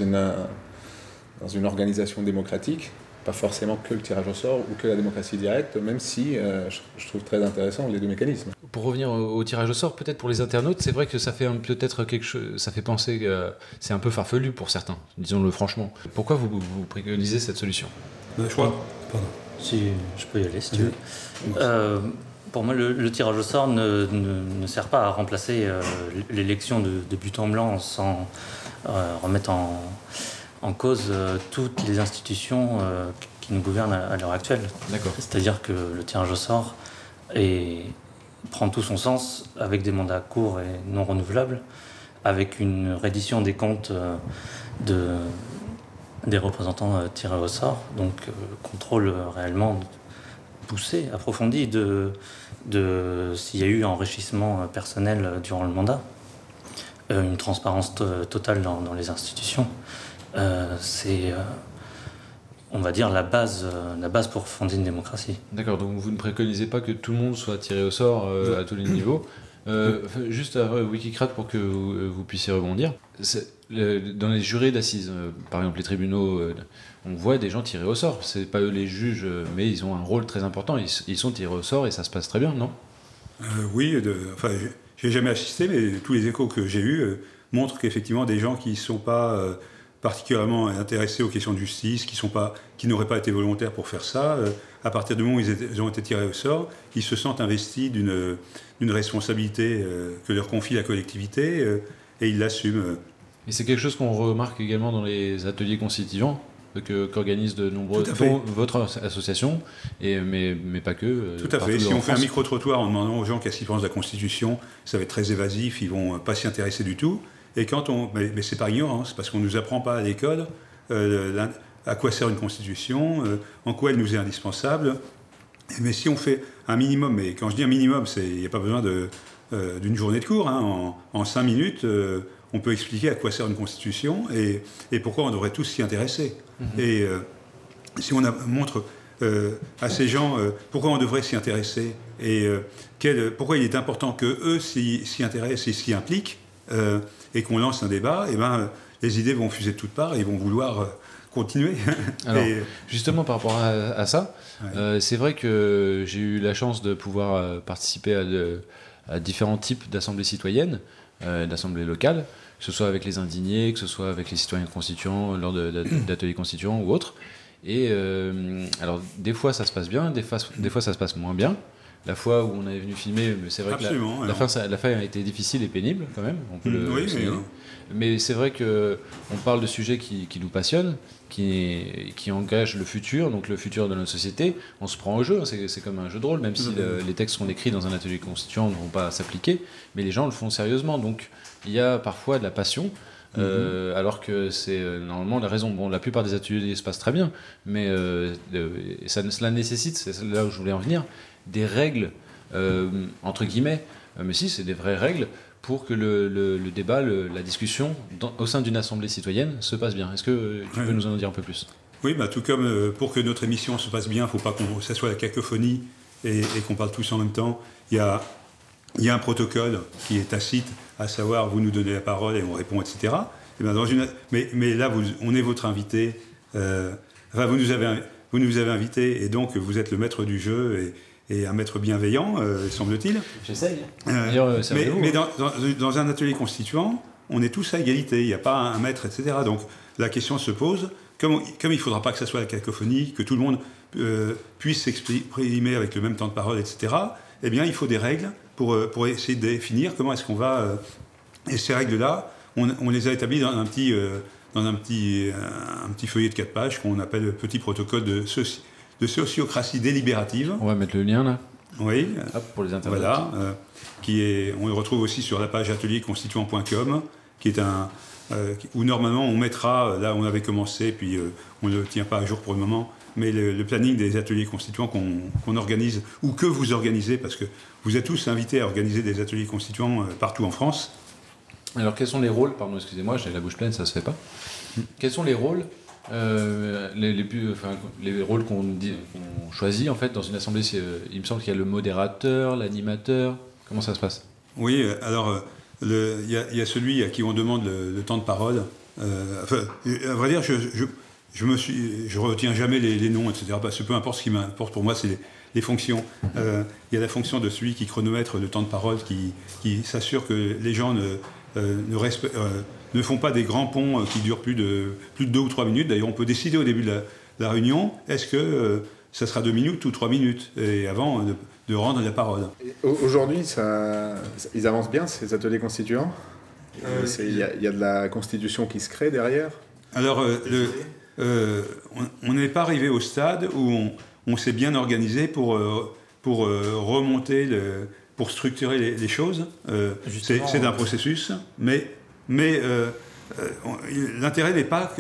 Speaker 4: une organisation démocratique, pas forcément que le tirage au sort ou que la démocratie directe, même si je trouve très intéressant les deux mécanismes.
Speaker 3: Pour revenir au tirage au sort, peut-être pour les internautes, c'est vrai que ça fait peut-être quelque chose, ça fait penser que c'est un peu farfelu pour certains, disons-le franchement. Pourquoi vous préconisez cette solution ?
Speaker 2: Je crois. Pardon.
Speaker 5: Si je peux y aller, si tu veux. Pour moi, le tirage au sort ne sert pas à remplacer l'élection de but en blanc sans remettre en cause toutes les institutions qui nous gouvernent à l'heure actuelle.
Speaker 3: D'accord.
Speaker 5: C'est-à-dire que le tirage au sort est prend tout son sens avec des mandats courts et non renouvelables, avec une reddition des comptes des représentants tirés au sort, donc contrôle réellement poussé, approfondi de s'il y a eu enrichissement personnel durant le mandat, une transparence totale dans les institutions. C'est, on va dire, la base pour fonder une démocratie.
Speaker 3: D'accord, donc vous ne préconisez pas que tout le monde soit tiré au sort à tous les niveaux. Juste à Wikicrat pour que vous puissiez rebondir. Dans les jurés d'assises, par exemple les tribunaux, on voit des gens tirés au sort. C'est pas eux les juges, mais ils ont un rôle très important. Ils sont tirés au sort et ça se passe très bien, non ?
Speaker 2: Oui, j'ai jamais assisté, mais tous les échos que j'ai eus montrent qu'effectivement des gens qui ne sont pas particulièrement intéressés aux questions de justice, qui n'auraient pas été volontaires pour faire ça, à partir du moment où ils ont été tirés au sort, ils se sentent investis d'une responsabilité que leur confie la collectivité et ils l'assument.
Speaker 3: Et c'est quelque chose qu'on remarque également dans les ateliers constituants qu'organisent de nombreux, dont votre association, mais pas que.
Speaker 2: Tout à fait. Si on fait un micro-trottoir en demandant aux gens qu'est-ce qu'ils pensent de la Constitution, ça va être très évasif, ils vont pas s'y intéresser du tout. Et mais c'est par ignorance, parce qu'on ne nous apprend pas à l'école à quoi sert une Constitution, en quoi elle nous est indispensable. Mais si on fait un minimum, mais quand je dis un minimum, il n'y a pas besoin d'une journée de cours, hein, en 5 minutes, on peut expliquer à quoi sert une Constitution et pourquoi on devrait tous s'y intéresser. Et si on montre à ces gens pourquoi on devrait s'y intéresser et pourquoi il est important qu'eux s'y intéressent et s'y impliquent, et qu'on lance un débat, et les idées vont fuser de toutes parts et ils vont vouloir continuer.
Speaker 3: Alors, justement, par rapport à ça, ouais. C'est vrai que j'ai eu la chance de pouvoir participer à différents types d'assemblées citoyennes, d'assemblées locales, que ce soit avec les indignés, que ce soit avec les citoyens constituants lors d'ateliers constituants ou autres. Et alors, des fois, ça se passe bien, des fois, ça se passe moins bien. La fois où on est venu filmer, c'est vrai que la fin a été difficile et pénible quand même. On peut mais c'est vrai qu'on parle de sujets qui nous passionnent, qui engagent le futur, donc le futur de notre société. On se prend au jeu, c'est comme un jeu de rôle, même si les textes sont écrits dans un atelier constituant ne vont pas s'appliquer, mais les gens le font sérieusement. Donc il y a parfois de la passion. Alors que c'est normalement la raison. Bon, la plupart des ateliers se passent très bien, mais cela nécessite, c'est là où je voulais en venir, des règles, entre guillemets, mais si, c'est des vraies règles pour que le débat, la discussion au sein d'une assemblée citoyenne se passe bien. Est-ce que tu peux nous en dire un peu plus ?
Speaker 2: Oui, tout comme pour que notre émission se passe bien, il ne faut pas que ça soit la cacophonie et qu'on parle tous en même temps. Il y a un protocole qui est tacite, à savoir vous nous donnez la parole et on répond, etc. Et mais là, on est votre invité. Vous nous avez invité et donc vous êtes le maître du jeu et un maître bienveillant, semble-t-il.
Speaker 3: J'essaye.
Speaker 2: Mais dans un atelier constituant, on est tous à égalité. Il n'y a pas un maître, etc. Donc la question se pose, comme il ne faudra pas que ça soit la cacophonie, que tout le monde puisse s'exprimer avec le même temps de parole, etc., eh bien, il faut des règles pour essayer de définir comment est-ce qu'on va... et ces règles-là, on les a établies dans un petit feuillet de 4 pages qu'on appelle le petit protocole de sociocratie délibérative.
Speaker 3: On va mettre le lien là.
Speaker 2: Oui.
Speaker 3: Hop, pour les internautes.
Speaker 2: Voilà. On le retrouve aussi sur la page atelierconstituant.com, qui est où normalement on mettra, là on avait commencé, puis on ne le tient pas à jour pour le moment, mais le planning des ateliers constituants qu'on organise, ou que vous organisez, parce que vous êtes tous invités à organiser des ateliers constituants partout en France.
Speaker 3: Alors quels sont les rôles, pardon, excusez-moi, j'ai la bouche pleine, ça se fait pas. Quels sont les rôles les rôles qu'on choisit en fait dans une assemblée? Il me semble qu'il y a le modérateur, l'animateur. Comment ça se passe?
Speaker 2: Oui, alors il y a celui à qui on demande le temps de parole. À vrai dire, je retiens jamais les noms, etc. Parce que peu importe, ce qui m'importe pour moi, c'est les fonctions. Il y a la fonction de celui qui chronomètre le temps de parole, qui s'assure que les gens ne font pas des grands ponts qui durent plus de 2 ou 3 minutes. D'ailleurs, on peut décider au début de la réunion, est-ce que ça sera 2 minutes ou 3 minutes, et avant de rendre la parole.
Speaker 4: Aujourd'hui, ils avancent bien, ces ateliers constituants. Il y a de la constitution qui se crée derrière.
Speaker 2: Alors, on n'est pas arrivé au stade où on s'est bien organisé pour remonter pour structurer les choses. C'est un processus, mais l'intérêt n'est pas...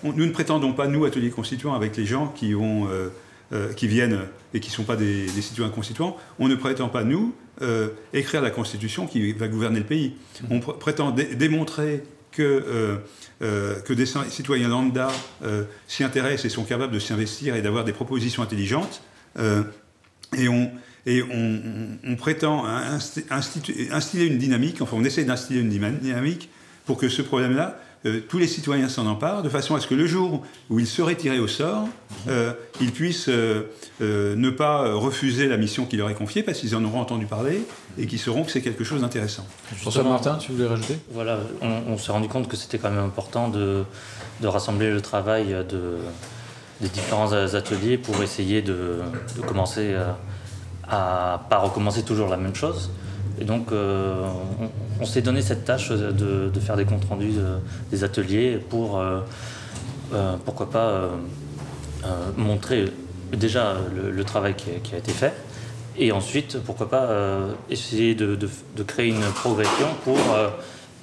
Speaker 2: nous ne prétendons pas, nous, Atelier Constituant, avec les gens qui viennent et qui ne sont pas des citoyens constituants, on ne prétend pas, nous, écrire la Constitution qui va gouverner le pays. On prétend démontrer que des citoyens lambda s'y intéressent et sont capables de s'investir et d'avoir des propositions intelligentes. Et on prétend instiller une dynamique, enfin on essaie d'instiller une dynamique pour que ce problème-là, tous les citoyens s'en emparent, de façon à ce que le jour où ils seraient tirés au sort, ils puissent ne pas refuser la mission qui leur est confiée, parce qu'ils en auront entendu parler et qu'ils sauront que c'est quelque chose d'intéressant.
Speaker 3: François Martin, tu voulais rajouter ?
Speaker 5: Voilà, on s'est rendu compte que c'était quand même important de rassembler le travail des différents ateliers pour essayer de commencer à pas recommencer toujours la même chose. Et donc, on s'est donné cette tâche de faire des comptes rendus des ateliers pour, pourquoi pas, montrer déjà le travail qui a été fait. Et ensuite, pourquoi pas, essayer de créer une progression pour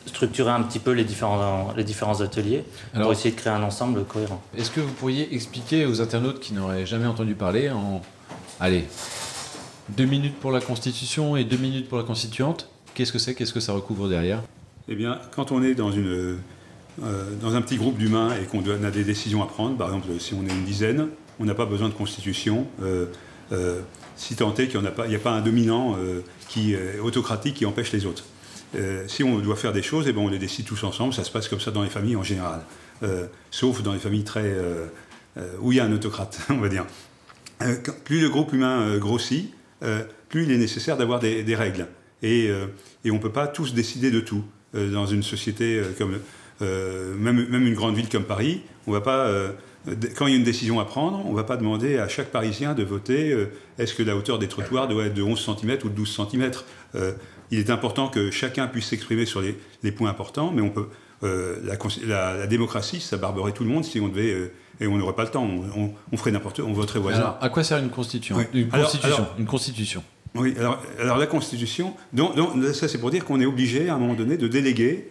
Speaker 5: structurer un petit peu les différents ateliers, pour essayer de créer un ensemble cohérent.
Speaker 3: Est-ce que vous pourriez expliquer aux internautes qui n'auraient jamais entendu parler en... Allez, 2 minutes pour la Constitution et 2 minutes pour la Constituante. Qu'est-ce que c'est ? Qu'est-ce que ça recouvre derrière ?
Speaker 2: Eh bien, quand on est dans un petit groupe d'humains et qu'on a des décisions à prendre, par exemple, si on est une dizaine, on n'a pas besoin de Constitution, si tant est qu'il n'y a pas un dominant autocratique qui empêche les autres. Si on doit faire des choses, eh bien, on les décide tous ensemble. Ça se passe comme ça dans les familles en général, sauf dans les familles où il y a un autocrate, on va dire. Plus le groupe humain grossit, plus il est nécessaire d'avoir des règles. Et on ne peut pas tous décider de tout. Dans une société comme... même une grande ville comme Paris, on va pas... quand il y a une décision à prendre, on ne va pas demander à chaque Parisien de voter est-ce que la hauteur des trottoirs doit être de 11 cm ou de 12 cm. Il est important que chacun puisse s'exprimer sur les points importants, mais on peut... la démocratie, ça barberait tout le monde si on devait... et on n'aurait pas le temps, on ferait n'importe quoi, on voterait voisin.
Speaker 3: Alors, à quoi sert une constitution ?
Speaker 2: Oui.
Speaker 3: Une constitution.
Speaker 2: Oui, alors la Constitution, donc, ça c'est pour dire qu'on est obligé à un moment donné de déléguer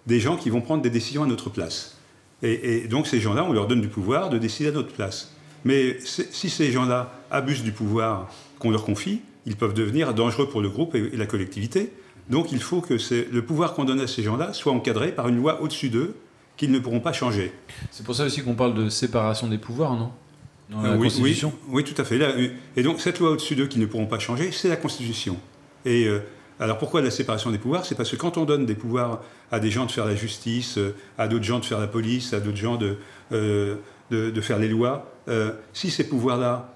Speaker 2: des gens qui vont prendre des décisions à notre place. Et donc ces gens-là, on leur donne du pouvoir de décider à notre place. Mais si ces gens-là abusent du pouvoir qu'on leur confie, ils peuvent devenir dangereux pour le groupe et la collectivité. Donc il faut que le pouvoir qu'on donne à ces gens-là soit encadré par une loi au-dessus d'eux qu'ils ne pourront pas changer.
Speaker 3: C'est pour ça aussi qu'on parle de séparation des pouvoirs, non ? Dans la Constitution ?
Speaker 2: Oui, tout à fait. Et donc cette loi au-dessus d'eux qui ne pourront pas changer, c'est la Constitution. Et alors pourquoi la séparation des pouvoirs ? C'est parce que quand on donne des pouvoirs à des gens de faire la justice, à d'autres gens de faire la police, à d'autres gens de faire les lois, si ces pouvoirs-là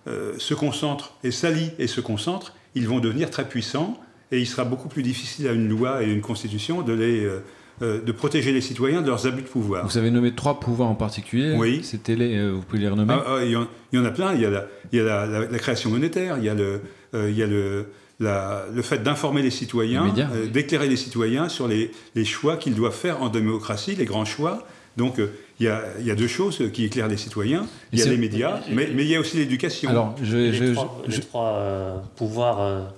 Speaker 2: se concentrent et s'allient et se concentrent, ils vont devenir très puissants et il sera beaucoup plus difficile à une loi et à une constitution de protéger les citoyens de leurs abus de pouvoir.
Speaker 3: Vous avez nommé 3 pouvoirs en particulier.
Speaker 2: Oui.
Speaker 3: C'était vous pouvez les renommer ?
Speaker 2: Il y en a plein. Il y a la création monétaire, il y a le fait d'informer les citoyens, d'éclairer les citoyens sur les choix qu'ils doivent faire en démocratie, les grands choix. Donc il y a 2 choses qui éclairent les citoyens. Il y a les médias, mais il y a aussi l'éducation.
Speaker 5: Alors, les trois pouvoirs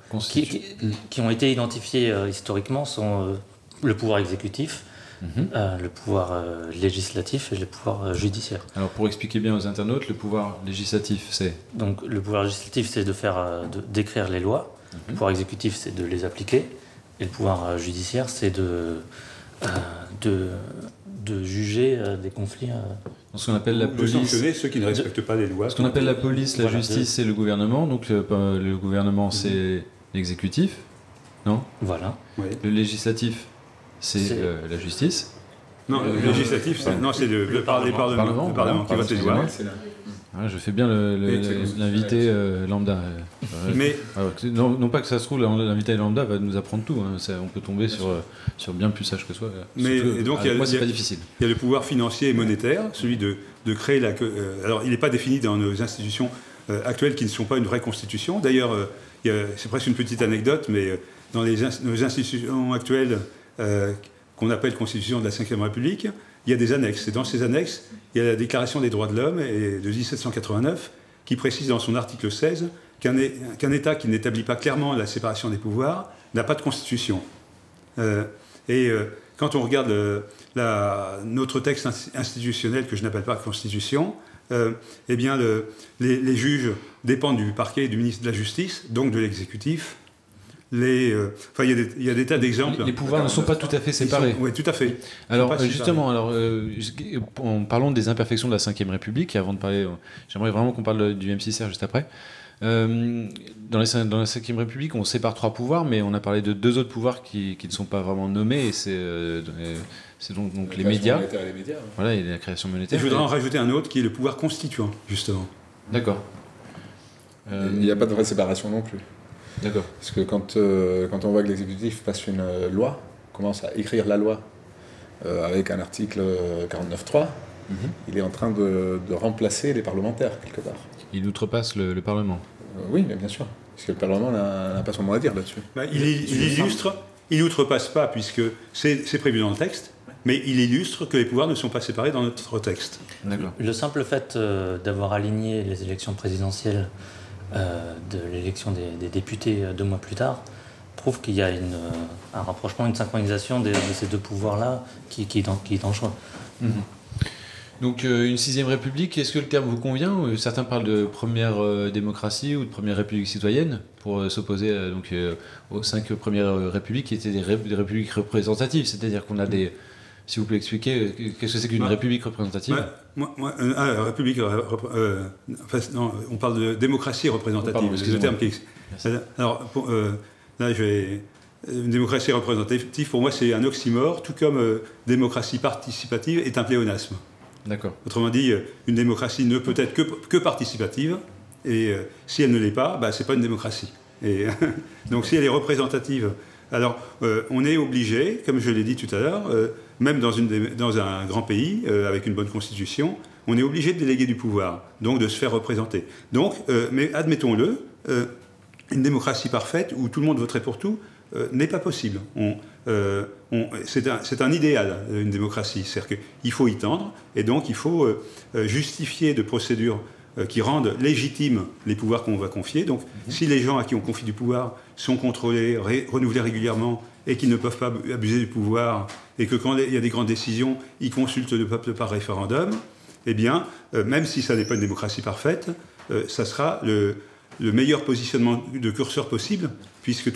Speaker 5: qui ont été identifiés historiquement sont le pouvoir exécutif, le pouvoir législatif et le pouvoir judiciaire.
Speaker 3: Alors pour expliquer bien aux internautes, le pouvoir législatif, c'est...
Speaker 5: Donc le pouvoir législatif, c'est d'écrire les lois. Le pouvoir exécutif, c'est de les appliquer. Et le pouvoir judiciaire, c'est de juger des conflits.
Speaker 3: Ce qu'on appelle la police...
Speaker 2: De sanctionner ceux qui ne respectent pas les lois.
Speaker 3: Ce qu'on appelle la police, la justice, c'est le gouvernement. Donc le gouvernement, c'est l'exécutif, non ?
Speaker 5: Voilà.
Speaker 3: Oui. Le législatif, c'est la justice.
Speaker 2: Non, le législatif, c'est le Parlement. Le Parlement qui vote les lois.
Speaker 3: Je fais bien l'invité lambda. Mais non pas que ça se trouve, l'invité lambda va nous apprendre tout. On peut tomber sur bien plus sage que soi.
Speaker 2: Et donc,
Speaker 3: moi, c'est pas difficile.
Speaker 2: Il y a le pouvoir financier et monétaire, celui de créer alors, il n'est pas défini dans nos institutions actuelles qui ne sont pas une vraie constitution. D'ailleurs, c'est presque une petite anecdote, mais dans nos institutions actuelles qu'on appelle Constitution de la Ve République, il y a des annexes. Et dans ces annexes, il y a la Déclaration des droits de l'homme de 1789 qui précise dans son article 16 qu'un État qui n'établit pas clairement la séparation des pouvoirs n'a pas de constitution. Quand on regarde notre texte institutionnel, que je n'appelle pas constitution, eh bien les juges dépendent du parquet et du ministre de la Justice, donc de l'exécutif. Il y a des tas d'exemples.
Speaker 3: Les pouvoirs ne sont pas tout à fait séparés.
Speaker 2: Oui, tout à fait.
Speaker 3: Alors justement, en parlant des imperfections de la Ve République, et avant de parler, j'aimerais vraiment qu'on parle du M6R juste après. Dans la Ve République, on sépare 3 pouvoirs, mais on a parlé de 2 autres pouvoirs qui ne sont pas vraiment nommés, et c'est donc les médias. Voilà, et la création monétaire.
Speaker 2: Et je voudrais en rajouter un autre qui est le pouvoir constituant, justement.
Speaker 3: D'accord.
Speaker 4: Il n'y a pas de vraie séparation non plus.
Speaker 3: D'accord.
Speaker 4: Parce que quand on voit que l'exécutif passe une loi, commence à écrire la loi avec un article 49.3, il est en train de remplacer les parlementaires, quelque part.
Speaker 3: Il outrepasse le Parlement.
Speaker 4: Oui, mais bien sûr. Parce que le Parlement n'a pas son mot à dire là-dessus.
Speaker 2: Il outrepasse pas, puisque c'est prévu dans le texte, mais il illustre que les pouvoirs ne sont pas séparés dans notre texte.
Speaker 3: D'accord.
Speaker 5: Le simple fait d'avoir aligné les élections présidentielles de l'élection des députés 2 mois plus tard prouve qu'il y a un rapprochement, une synchronisation de ces 2 pouvoirs-là qui est dangereux.
Speaker 3: Donc une 6e République, est-ce que le terme vous convient? Certains parlent de première démocratie ou de première République citoyenne pour s'opposer aux 5 premières républiques qui étaient des républiques représentatives, c'est-à-dire qu'on a des... Si vous pouvez expliquer, qu'est-ce que c'est qu'une république représentative?
Speaker 2: République... on parle de démocratie représentative, c'est le terme qui... Alors, une démocratie représentative, pour moi, c'est un oxymore, tout comme démocratie participative est un pléonasme.
Speaker 3: D'accord.
Speaker 2: Autrement dit, une démocratie ne peut être que participative, et si elle ne l'est pas, c'est pas une démocratie. Et donc si elle est représentative, alors on est obligé, comme je l'ai dit tout à l'heure, même dans un grand pays, avec une bonne constitution, on est obligé de déléguer du pouvoir, donc de se faire représenter. Donc, mais admettons-le, une démocratie parfaite, où tout le monde voterait pour tout, n'est pas possible. C'est un idéal, une démocratie. C'est-à-dire qu'il faut y tendre, et donc il faut justifier de procédures qui rendent légitimes les pouvoirs qu'on va confier. Donc, si les gens à qui on confie du pouvoir sont contrôlés, renouvelés régulièrement, et qu'ils ne peuvent pas abuser du pouvoir, et que quand il y a des grandes décisions, ils consultent le peuple par référendum, eh bien, même si ça n'est pas une démocratie parfaite, ça sera le meilleur positionnement de curseur possible, puisque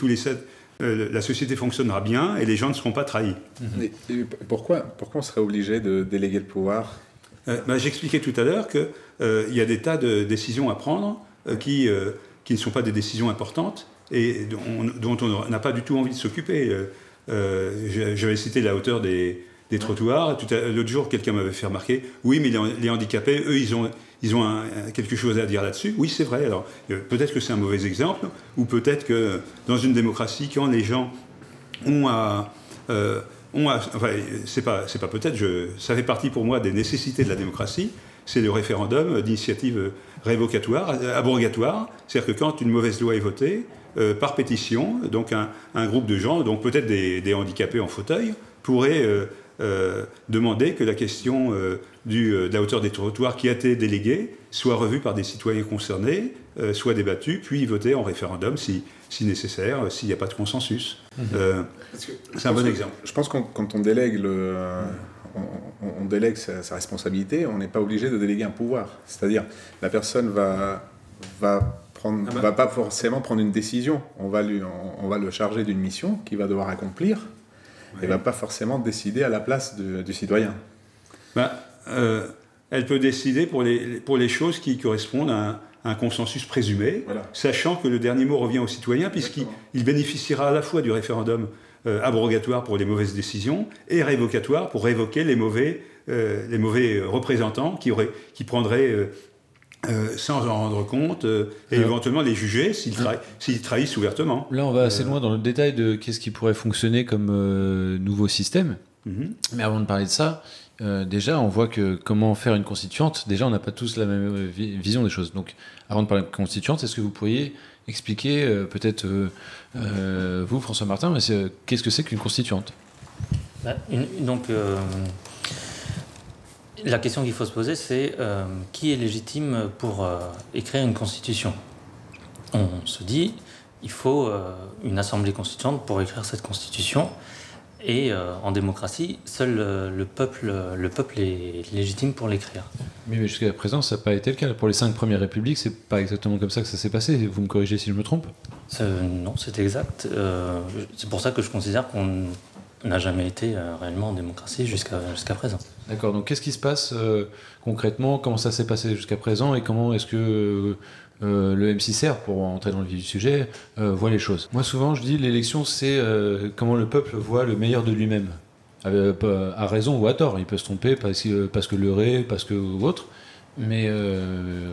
Speaker 2: la société fonctionnera bien et les gens ne seront pas trahis.
Speaker 4: Et pourquoi on serait obligé de déléguer le pouvoir?
Speaker 2: J'expliquais tout à l'heure qu'il y a des tas de décisions à prendre qui ne sont pas des décisions importantes et dont on n'a pas du tout envie de s'occuper. J'avais cité la hauteur des trottoirs. L'autre jour, quelqu'un m'avait fait remarquer, oui, mais les handicapés, eux, ils ont quelque chose à dire là-dessus. Oui, c'est vrai. Alors, peut-être que c'est un mauvais exemple, ou peut-être que dans une démocratie, quand les gens enfin, c'est pas peut-être, ça fait partie pour moi des nécessités de la démocratie, c'est le référendum d'initiative abrogatoire. C'est-à-dire que quand une mauvaise loi est votée, par pétition, donc un groupe de gens, donc peut-être des handicapés en fauteuil, pourrait demander que la question de la hauteur des trottoirs qui a été déléguée soit revue par des citoyens concernés, soit débattue, puis votée en référendum si nécessaire, s'il n'y a pas de consensus. C'est un bon exemple.
Speaker 4: Je pense que quand on délègue on délègue sa responsabilité, on n'est pas obligé de déléguer un pouvoir. C'est-à-dire, la personne va pas forcément prendre une décision. On va le charger d'une mission qu'il va devoir accomplir. Elle ne va pas forcément décider à la place du citoyen.
Speaker 2: Elle peut décider pour les choses qui correspondent à un consensus présumé, voilà, sachant que le dernier mot revient au citoyen, puisqu'il bénéficiera à la fois du référendum abrogatoire pour les mauvaises décisions et révocatoire pour révoquer les mauvais représentants qui prendraient sans en rendre compte et éventuellement les juger s'ils trahissent ouvertement.
Speaker 3: Là, on va assez loin dans le détail de qu'est-ce qui pourrait fonctionner comme nouveau système. Mais avant de parler de ça, déjà, on voit que comment faire une constituante, déjà, on n'a pas tous la même vision des choses. Donc, avant de parler de constituante, est-ce que vous pourriez expliquer, peut-être vous, François Martin, qu'est-ce que c'est qu'une constituante?
Speaker 5: La question qu'il faut se poser, c'est qui est légitime pour écrire une constitution? on se dit il faut une assemblée constituante pour écrire cette constitution. Et en démocratie, seul le peuple est légitime pour l'écrire.
Speaker 3: Mais jusqu'à présent, ça n'a pas été le cas. Pour les 5 premières républiques, c'est pas exactement comme ça que ça s'est passé. Vous me corrigez si je me trompe ?
Speaker 5: Non, c'est exact. C'est pour ça que je considère qu'on n'a jamais été réellement en démocratie jusqu'à présent.
Speaker 3: D'accord, donc qu'est-ce qui se passe concrètement ? Comment ça s'est passé jusqu'à présent et comment est-ce que le M6R, pour entrer dans le vif du sujet, voit les choses ? Moi souvent je dis l'élection c'est comment le peuple voit le meilleur de lui-même. À raison ou à tort, il peut se tromper parce que leurré, parce que ou autre, mais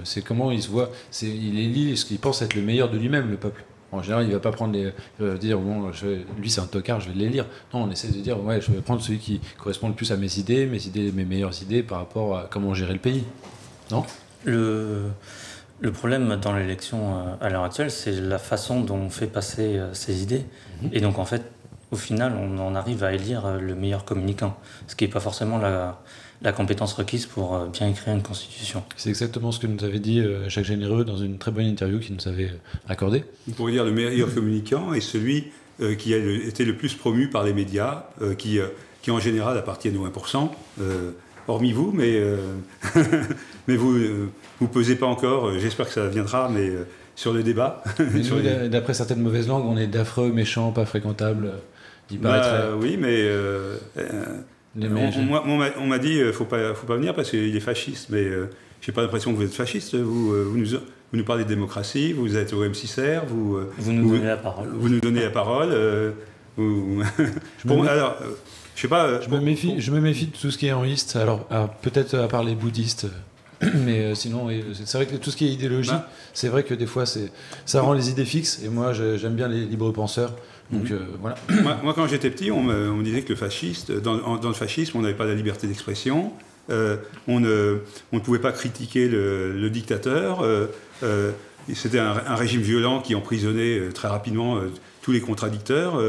Speaker 3: c'est comment il se voit, il élit ce qu'il pense être le meilleur de lui-même, le peuple. En général, il ne va pas prendre dire bon, lui c'est un tocard, je vais l'élir. Non, on essaie de dire ouais, je vais prendre celui qui correspond le plus à mes idées, mes meilleures idées par rapport à comment gérer le pays. Non ?
Speaker 5: Le problème dans l'élection à l'heure actuelle, c'est la façon dont on fait passer ses idées. Et donc en fait, au final, on en arrive à élire le meilleur communicant, ce qui n'est pas forcément la compétence requise pour bien écrire une constitution.
Speaker 3: C'est exactement ce que nous avait dit Jacques Généreux dans une très bonne interview qu'il nous avait accordée.
Speaker 2: On pourrait dire le meilleur communicant est celui qui a été le plus promu par les médias, qui en général appartiennent aux 1%, hormis vous, mais, mais vous pesez pas encore, j'espère que ça viendra, mais sur le débat.
Speaker 3: Mais nous, d'après certaines mauvaises langues, on est d'affreux, méchants, pas fréquentables.
Speaker 2: Oui, mais on m'a dit faut pas venir parce qu'il est fasciste, mais j'ai pas l'impression que vous êtes fasciste. Vous nous parlez de démocratie, vous êtes au M6R, vous
Speaker 5: nous donnez la parole.
Speaker 2: Vous nous donnez la parole. Alors, je sais pas.
Speaker 3: Je me méfie de tout ce qui est enriste. Alors peut-être à part les bouddhistes. Mais sinon, c'est vrai que tout ce qui est idéologie, c'est vrai que des fois, ça rend les idées fixes. Et moi, j'aime bien les libres penseurs. Donc voilà.
Speaker 2: Moi, quand j'étais petit, on me disait que le fasciste, dans le fascisme, on n'avait pas la liberté d'expression. On ne pouvait pas critiquer le dictateur. C'était un régime violent qui emprisonnait très rapidement tous les contradicteurs.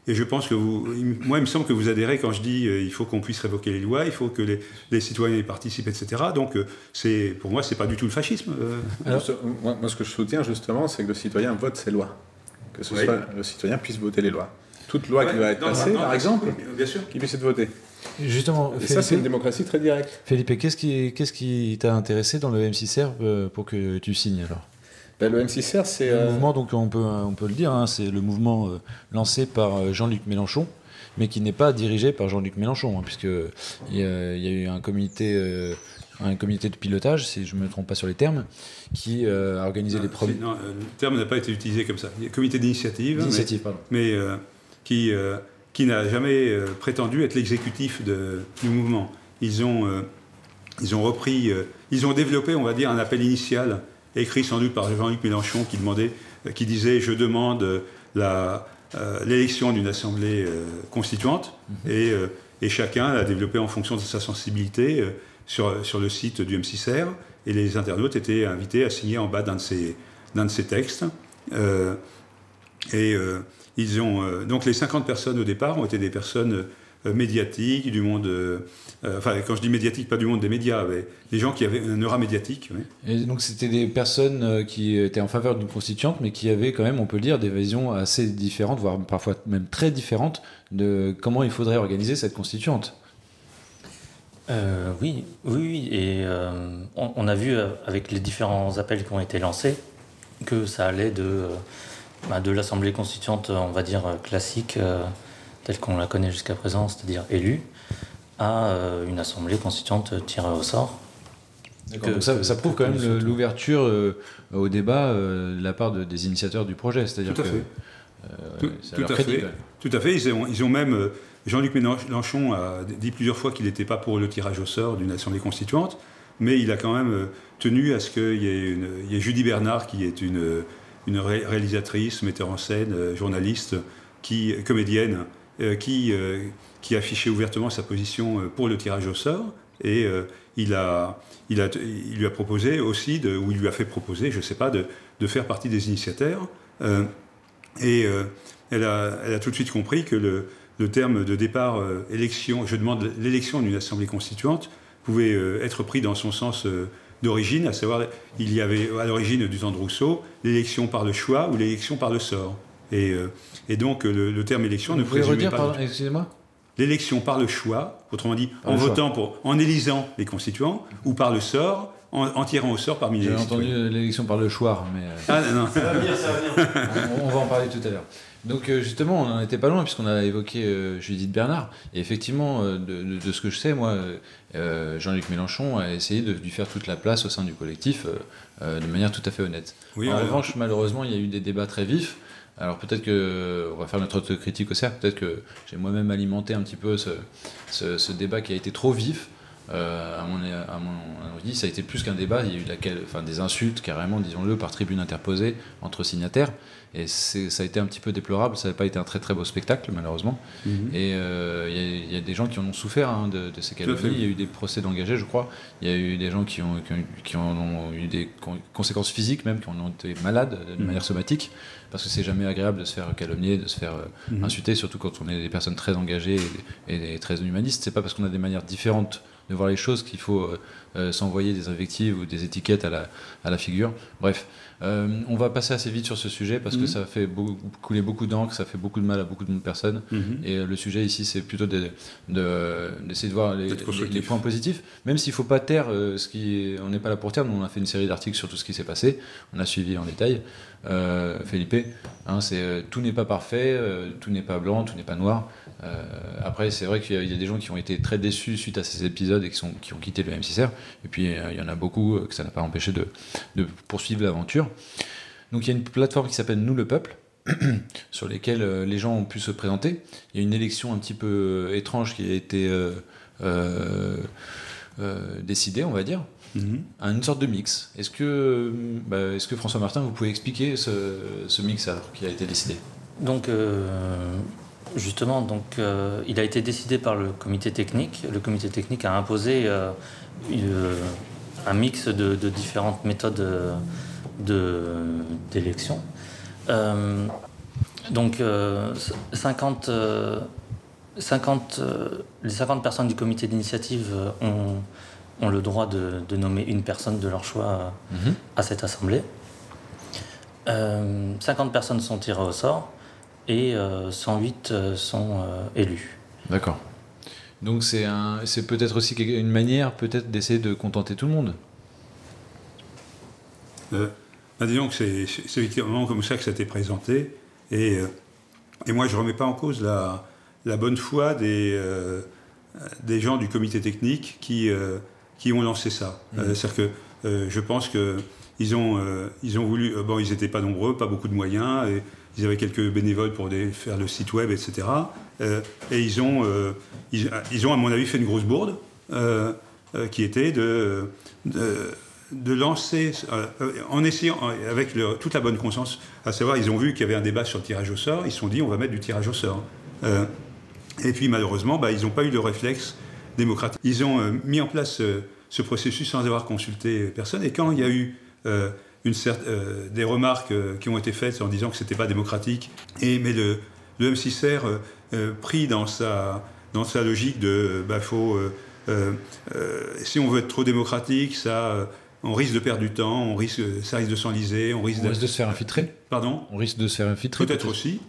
Speaker 2: Et je pense que moi, il me semble que vous adhérez quand je dis il faut qu'on puisse révoquer les lois, il faut que les citoyens y participent, etc. Donc, pour moi, c'est pas du tout le fascisme.
Speaker 4: Alors, moi, ce que je soutiens justement, c'est que le citoyen vote ses lois, que ce soit le citoyen puisse voter les lois. Toute loi qui va être passée, par exemple,
Speaker 2: bien sûr,
Speaker 4: qui puisse être votée.
Speaker 3: Justement,
Speaker 4: et ça, c'est une démocratie très directe.
Speaker 3: Felipe, qu'est-ce qui t'a intéressé dans le M6R pour que tu signes alors ?
Speaker 4: Le M6R, c'est...
Speaker 3: Le mouvement, donc on peut le dire, hein, c'est le mouvement lancé par Jean-Luc Mélenchon, mais qui n'est pas dirigé par Jean-Luc Mélenchon, hein, puisqu'il y a eu un comité de pilotage, si je ne me trompe pas sur les termes, qui a organisé les premiers...
Speaker 2: Non, le terme n'a pas été utilisé comme ça. Il y a un comité d'initiative,
Speaker 3: pardon.
Speaker 2: Mais qui n'a jamais prétendu être l'exécutif du mouvement. Ils ont repris... ils ont développé, on va dire, un appel initial écrit sans doute par Jean-Luc Mélenchon qui disait « Je demande l'élection d'une assemblée constituante » et chacun l'a développé en fonction de sa sensibilité sur le site du M6R et les internautes étaient invités à signer en bas d'un de ces textes. Donc les 50 personnes au départ ont été des personnes médiatiques, du monde... quand je dis médiatique, pas du monde des médias, mais des gens qui avaient un aura médiatique. Oui.
Speaker 3: Et donc c'était des personnes qui étaient en faveur d'une constituante, mais qui avaient quand même, on peut le dire, des visions assez différentes, voire parfois même très différentes, de comment il faudrait organiser cette constituante.
Speaker 5: Oui. Et on a vu avec les différents appels qui ont été lancés que ça allait de l'Assemblée constituante, on va dire, classique, telle qu'on la connaît jusqu'à présent, c'est-à-dire élue, à une assemblée constituante tirée au sort.
Speaker 3: D'accord, donc ça prouve quand même l'ouverture au débat de la part des initiateurs du projet. C'est-à-dire
Speaker 2: tout à fait. Tout à fait. Ils ont même... Jean-Luc Mélenchon a dit plusieurs fois qu'il n'était pas pour le tirage au sort d'une assemblée constituante, mais il a quand même tenu à ce qu'il y ait Judy Bernard, qui est une réalisatrice, metteur en scène, journaliste, comédienne, qui affichait ouvertement sa position pour le tirage au sort, et il lui a proposé aussi, ou il lui a fait proposer, je ne sais pas, de faire partie des initiateurs. Elle a tout de suite compris que le terme de départ élection, je demande l'élection d'une assemblée constituante, pouvait être pris dans son sens d'origine, à savoir, il y avait à l'origine du temps de Rousseau l'élection par le choix ou l'élection par le sort. Et donc le terme élection ne présumait pas...
Speaker 3: Excusez-moi.
Speaker 2: L'élection par le choix, autrement dit, en élisant les constituants, ou par le sort, en tirant au sort parmi les citoyens.
Speaker 3: J'ai entendu l'élection par le choix, mais...
Speaker 2: Ah non.
Speaker 5: Ça va venir.
Speaker 3: On va en parler tout à l'heure. Donc justement, on n'en était pas loin, puisqu'on a évoqué Judith Bernard. Et effectivement, de ce que je sais, moi, Jean-Luc Mélenchon a essayé de lui faire toute la place au sein du collectif de manière tout à fait honnête. Oui, en revanche, malheureusement, il y a eu des débats très vifs. Alors peut-être que, on va faire notre critique au cercle, peut-être que j'ai moi-même alimenté un petit peu ce débat qui a été trop vif. À mon avis, ça a été plus qu'un débat, il y a eu des insultes carrément, disons-le, par tribune interposée entre signataires. Et ça a été un petit peu déplorable, ça n'a pas été un très très beau spectacle malheureusement. Et il y a des gens qui en ont souffert de ces calomnies, il y a eu des procès d'engagés je crois, il y a eu des gens qui ont eu des conséquences physiques même, qui en ont été malades de manière somatique, parce que c'est jamais agréable de se faire calomnier, de se faire insulter, surtout quand on est des personnes très engagées et très humanistes. C'est pas parce qu'on a des manières différentes de voir les choses qu'il faut s'envoyer des invectives ou des étiquettes à la figure. Bref, on va passer assez vite sur ce sujet parce que ça fait couler beaucoup d'encre, ça fait beaucoup de mal à beaucoup de personnes. Et le sujet ici, c'est plutôt d'essayer de voir les points positifs, même s'il ne faut pas taire on n'est pas là pour taire. Nous, on a fait une série d'articles sur tout ce qui s'est passé, on a suivi en détail. Felipe, tout n'est pas parfait, tout n'est pas blanc, tout n'est pas noir. Après, c'est vrai qu'il y a des gens qui ont été très déçus suite à ces épisodes et qui ont quitté le M6R. Et puis, il y en a beaucoup que ça n'a pas empêché de poursuivre l'aventure. Donc, il y a une plateforme qui s'appelle Nous le Peuple, sur lesquelles les gens ont pu se présenter. Il y a une élection un petit peu étrange qui a été décidée, on va dire. Une sorte de mix. Est-ce que François Martin, vous pouvez expliquer ce mix qui a été décidé ?
Speaker 5: Donc, justement, il a été décidé par le comité technique. Le comité technique a imposé un mix de différentes méthodes d'élection. Les 50 personnes du comité d'initiative ont le droit de nommer une personne de leur choix à cette assemblée. 50 personnes sont tirées au sort et 108 sont élus.
Speaker 3: D'accord. Donc c'est peut-être aussi une manière peut-être d'essayer de contenter tout le monde.
Speaker 2: Disons que c'est effectivement comme ça que ça a été présenté. Et moi, je ne remets pas en cause la bonne foi des gens du comité technique qui ont lancé ça. C'est-à-dire que je pense qu'ils ont voulu... ils n'étaient pas nombreux, pas beaucoup de moyens, et ils avaient quelques bénévoles pour faire le site web, etc. Et ils ont, à mon avis, fait une grosse bourde, qui était de lancer, en essayant, avec toute la bonne conscience, à savoir, ils ont vu qu'il y avait un débat sur le tirage au sort, ils se sont dit, on va mettre du tirage au sort. Et puis, malheureusement, ils n'ont pas eu de réflexe démocratique. Ils ont mis en place ce processus sans avoir consulté personne, et quand il y a eu des remarques qui ont été faites en disant que ce n'était pas démocratique, mais le M6R, pris dans sa logique de si on veut être trop démocratique, on risque de perdre du temps, ça risque de s'enliser, on risque
Speaker 3: de se faire infiltrer.
Speaker 2: Pardon ?
Speaker 3: On risque de se faire infiltrer.
Speaker 2: Peut-être aussi.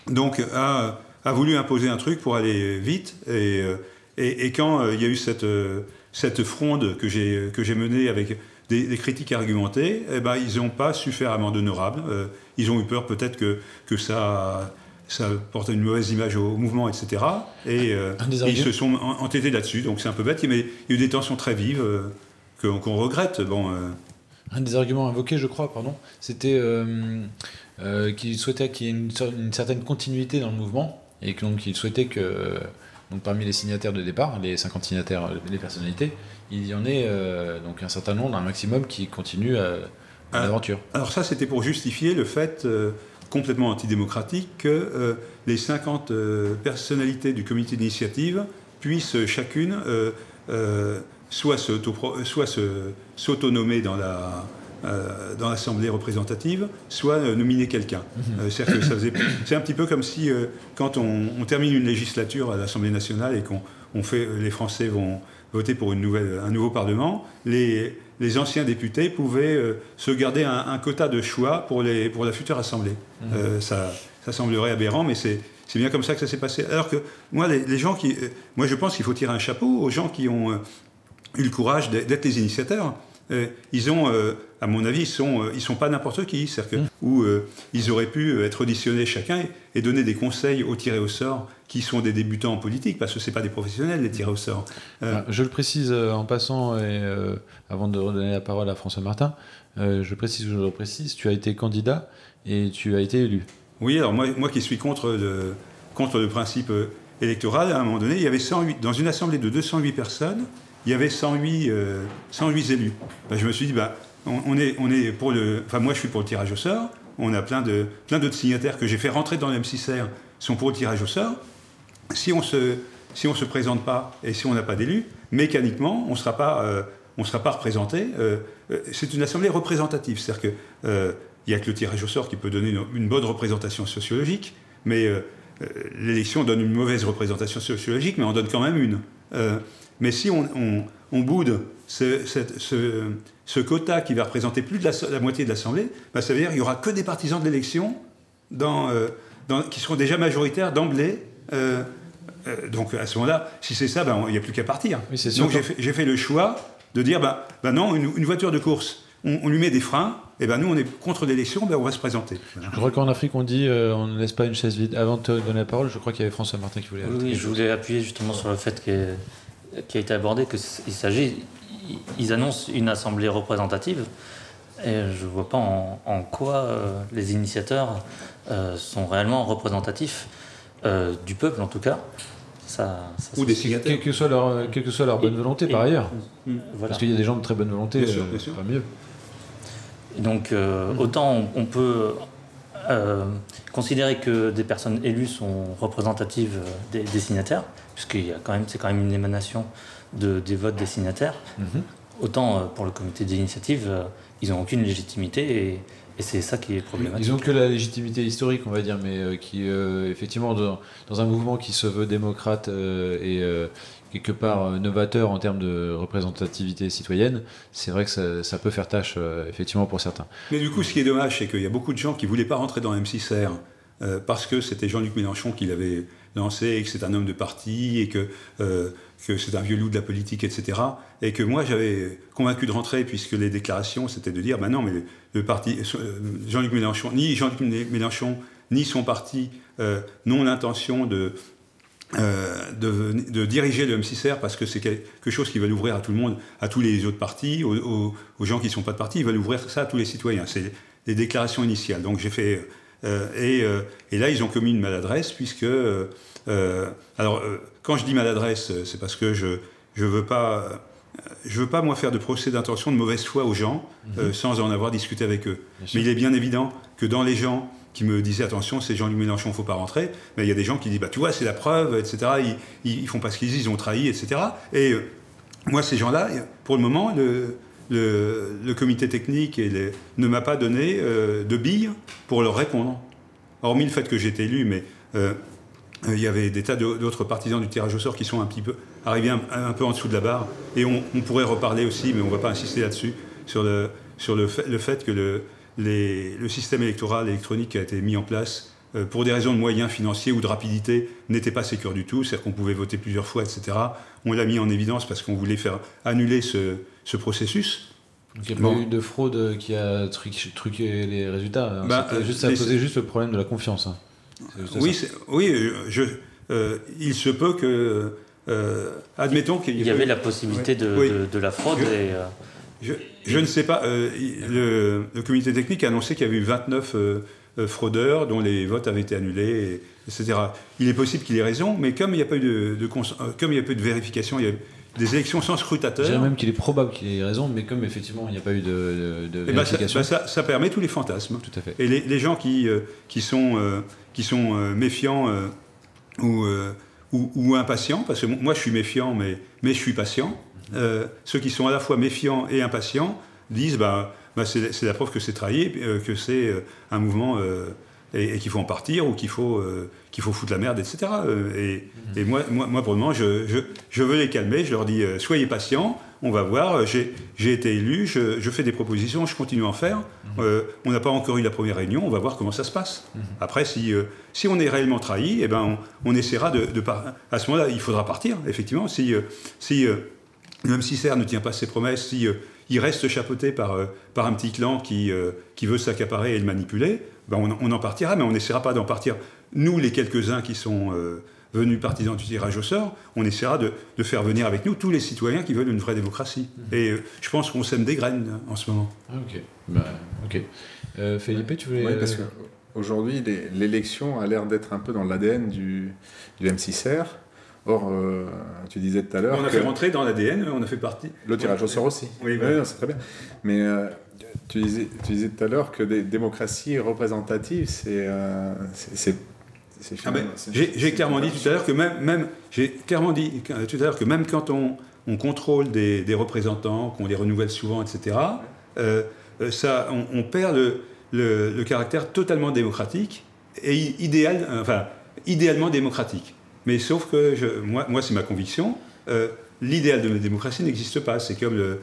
Speaker 2: Donc a voulu imposer un truc pour aller vite, et quand il y a eu cette fronde que j'ai menée avec des critiques argumentées, ils n'ont pas su faire amende honorable. Ils ont eu peur peut-être que ça porte une mauvaise image au mouvement, etc. Et ils se sont entêtés là-dessus. Donc c'est un peu bête, mais il y a eu des tensions très vives qu'on regrette.
Speaker 3: Un des arguments invoqués, je crois, c'était qu'ils souhaitaient qu'il y ait une certaine continuité dans le mouvement, et donc qu'ils souhaitaient que, parmi les signataires de départ, les 50 signataires, les personnalités, il y en ait donc un certain nombre, un maximum, qui continuent à l'aventure. Alors ça, c'était pour justifier le fait complètement antidémocratique que les 50 personnalités du comité d'initiative puissent chacune soit s'autonomer dans l'Assemblée représentative, soit nominer quelqu'un. C'est un petit peu comme si, quand on termine une législature à l'Assemblée nationale et les Français vont
Speaker 2: voter pour un nouveau Parlement, les anciens députés pouvaient se garder un quota de choix pour la future Assemblée. Ça semblerait aberrant, mais c'est bien comme ça que ça s'est passé. Alors que moi, moi je pense qu'il faut tirer un chapeau aux gens qui ont eu le courage d'être les initiateurs. Ils ont, à mon avis, ils sont pas n'importe qui. C'est-à-dire que, ils auraient pu être auditionnés chacun et donner des conseils aux tirés au sort qui sont des débutants en politique, parce que c'est pas des professionnels, les tirés au sort.
Speaker 3: Je le précise en passant, et avant de redonner la parole à François Martin, je le précise, tu as été candidat et tu as été élu.
Speaker 2: Oui, alors moi qui suis contre le principe électoral, à un moment donné, il y avait 108, dans une assemblée de 208 personnes, il y avait 108 élus. Ben, je me suis dit, on est pour moi je suis pour le tirage au sort, on a plein d'autres signataires que j'ai fait rentrer dans le M6R sont pour le tirage au sort. Si on se présente pas et si on n'a pas d'élus, mécaniquement, on ne sera pas représenté. C'est une assemblée représentative, c'est-à-dire que il n'y a que le tirage au sort qui peut donner une bonne représentation sociologique, mais l'élection donne une mauvaise représentation sociologique, mais on donne quand même une. Mais si on boude ce quota qui va représenter plus de la moitié de l'Assemblée, ça veut dire qu'il n'y aura que des partisans de l'élection qui seront déjà majoritaires d'emblée. Donc à ce moment-là, si c'est ça, il n'y a plus qu'à partir.
Speaker 3: Oui, c'est sûr.
Speaker 2: Donc j'ai fait le choix de dire, non, une voiture de course, on lui met des freins, et nous on est contre l'élection, on va se présenter.
Speaker 3: Voilà. Je crois qu'en Afrique on dit on ne laisse pas une chaise vide. Avant de te donner la parole, je crois qu'il y avait François Martin qui voulait ajouter.
Speaker 5: Oui, je voulais appuyer justement sur le fait qui a été abordé, ils annoncent une assemblée représentative, et je ne vois pas en quoi les initiateurs sont réellement représentatifs du peuple en tout cas.
Speaker 2: Ou des signataires.
Speaker 3: Quelle que soit leur bonne volonté par ailleurs.
Speaker 5: Voilà.
Speaker 3: Parce qu'il y a des gens de très bonne volonté,
Speaker 2: bien sûr.
Speaker 3: pas mieux.
Speaker 5: Donc autant on peut considérer que des personnes élues sont représentatives des signataires, puisque c'est quand même une émanation des votes des signataires, autant pour le comité d'initiative, ils n'ont aucune légitimité et c'est ça qui est problématique.
Speaker 3: Ils n'ont que la légitimité historique, on va dire, mais qui, effectivement, dans un mouvement qui se veut démocrate et quelque part novateur en termes de représentativité citoyenne, c'est vrai que ça peut faire tâche, effectivement, pour certains.
Speaker 2: Mais du coup, ce qui est dommage, c'est qu'il y a beaucoup de gens qui ne voulaient pas rentrer dans M6R parce que c'était Jean-Luc Mélenchon qui l'avait lancé, et que c'est un homme de parti, et que c'est un vieux loup de la politique, etc. Et que moi, j'avais convaincu de rentrer, puisque les déclarations, c'était de dire, non, mais le parti, Jean-Luc Mélenchon, ni son parti n'ont l'intention de diriger le M6R, parce que c'est quelque chose qu'ils veulent ouvrir à tout le monde, à tous les autres partis, aux gens qui ne sont pas de parti, ils veulent ouvrir ça à tous les citoyens. C'est les déclarations initiales. Donc j'ai fait... et là, ils ont commis une maladresse, puisque... quand je dis maladresse, c'est parce que je veux pas, moi, faire de procès d'intention de mauvaise foi aux gens, sans en avoir discuté avec eux. Mais il est bien évident que dans les gens qui me disaient, attention, c'est Jean-Luc Mélenchon, il ne faut pas rentrer, mais il y a des gens qui disent, tu vois, c'est la preuve, etc., ils font pas ce qu'ils disent, ils ont trahi, etc. Et moi, ces gens-là, pour le moment, le comité technique ne m'a pas donné de billes pour leur répondre. Hormis le fait que j'ai été élu, mais il y avait des tas d'autres partisans du tirage au sort qui sont un petit peu arrivés un peu en dessous de la barre. Et on pourrait reparler aussi, mais on ne va pas insister là-dessus, sur le fait que le système électoral électronique qui a été mis en place pour des raisons de moyens financiers ou de rapidité n'était pas sécure du tout, c'est-à-dire qu'on pouvait voter plusieurs fois, etc. On l'a mis en évidence parce qu'on voulait faire annuler ce processus.
Speaker 3: Donc il n'y a pas eu de fraude qui a truqué les résultats. Ça posait juste le problème de la confiance. Hein.
Speaker 2: Il se peut que... admettons qu'il
Speaker 5: y avait la possibilité de la fraude.
Speaker 2: Je ne sais pas. Le comité technique a annoncé qu'il y avait eu 29 fraudeurs dont les votes avaient été annulés, etc. Il est possible qu'il ait raison, mais comme il n'y a pas eu de vérification, il y a des élections sans scrutateur...
Speaker 3: Je dirais même qu'il est probable qu'il ait raison, mais comme effectivement il n'y a pas eu de vérification...
Speaker 2: ça permet tous les fantasmes.
Speaker 3: Tout à fait.
Speaker 2: Et les gens qui sont méfiants ou impatients, parce que moi je suis méfiant, mais je suis patient, ceux qui sont à la fois méfiants et impatients disent c'est la preuve que c'est trahi, que c'est un mouvement et qu'il faut en partir ou qu'il faut foutre la merde, etc. Et moi, pour le moment, je veux les calmer. Je leur dis soyez patients, on va voir. J'ai été élu, je fais des propositions, je continue à en faire. On n'a pas encore eu la première réunion, on va voir comment ça se passe. Après, si on est réellement trahi, eh ben, on essaiera à ce moment-là, il faudra partir, effectivement. Si le M6R ne tient pas ses promesses, si il reste chapeauté par un petit clan qui veut s'accaparer et le manipuler, ben on en partira, mais on n'essaiera pas d'en partir. Nous, les quelques-uns qui sont venus partisans du tirage au sort, on essaiera de faire venir avec nous tous les citoyens qui veulent une vraie démocratie. Et je pense qu'on sème des graines en ce moment.
Speaker 3: Ok. Felipe, tu voulais...
Speaker 4: Oui, parce qu'aujourd'hui, l'élection a l'air d'être un peu dans l'ADN du M6R. Or, tu disais tout à l'heure...
Speaker 2: On a fait rentrer dans l'ADN, on a fait partie...
Speaker 4: Le tirage au sort aussi. Oui, c'est très bien. Mais tu disais tout à l'heure que des démocraties représentatives,
Speaker 2: j'ai clairement dit tout à l'heure que même quand on contrôle des représentants, qu'on les renouvelle souvent, etc., on perd le caractère totalement démocratique et idéalement démocratique. Mais sauf que moi c'est ma conviction, l'idéal de la démocratie n'existe pas. C'est comme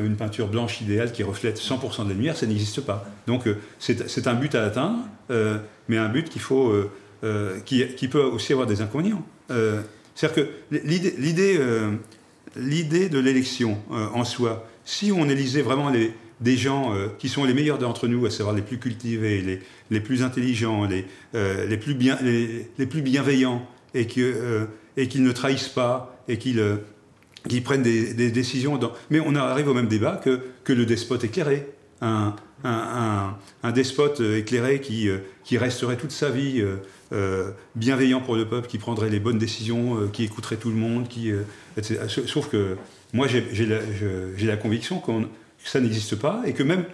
Speaker 2: une peinture blanche idéale qui reflète 100% de la lumière, ça n'existe pas. Donc c'est un but à atteindre, mais un but qui peut aussi avoir des inconvénients. C'est-à-dire que l'idée de l'élection en soi, si on élisait vraiment des gens qui sont les meilleurs d'entre nous, à savoir les plus cultivés, les plus intelligents, les plus bienveillants, et qu'ils ne trahissent pas, et qu'ils prennent des décisions. Mais on arrive au même débat que le despote éclairé. Un despote éclairé qui resterait toute sa vie bienveillant pour le peuple, qui prendrait les bonnes décisions, qui écouterait tout le monde, etc. Sauf que moi, j'ai la conviction que ça n'existe pas, et que même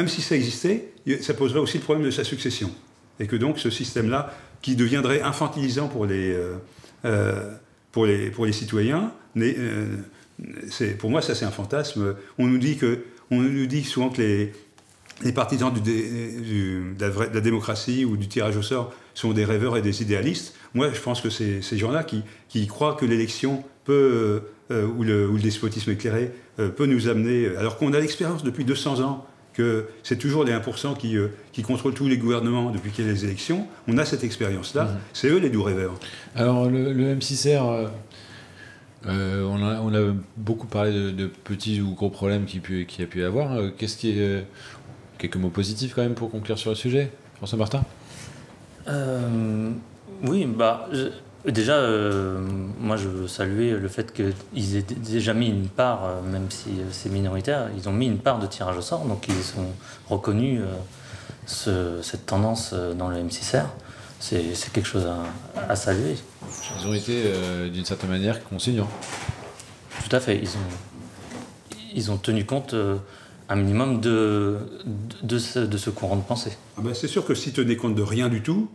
Speaker 2: si ça existait, ça poserait aussi le problème de sa succession. Et que donc ce système-là, qui deviendrait infantilisant pour les citoyens, pour moi, ça c'est un fantasme. On nous dit souvent que les partisans de la démocratie ou du tirage au sort sont des rêveurs et des idéalistes. Moi, je pense que c'est ces gens-là qui croient que l'élection peut, ou le despotisme éclairé peut nous amener, alors qu'on a l'expérience depuis 200 ans, que c'est toujours les 1% qui contrôlent tous les gouvernements depuis qu'il y a les élections. On a cette expérience-là. C'est eux les doux rêveurs.
Speaker 3: Alors, le M6R... on a beaucoup parlé de petits ou gros problèmes qu'il y a pu y avoir. Quelques mots positifs quand même pour conclure sur le sujet, François Martin.
Speaker 5: Oui, déjà, moi je veux saluer le fait qu'ils aient déjà mis une part, même si c'est minoritaire, ils ont mis une part de tirage au sort, donc ils ont reconnu cette tendance dans le M6R. C'est quelque chose à saluer.
Speaker 3: Ils ont été, d'une certaine manière, consignants.
Speaker 5: Tout à fait. Ils ont tenu compte un minimum de ce courant de pensée.
Speaker 2: C'est sûr que s'ils tenaient compte de rien du tout,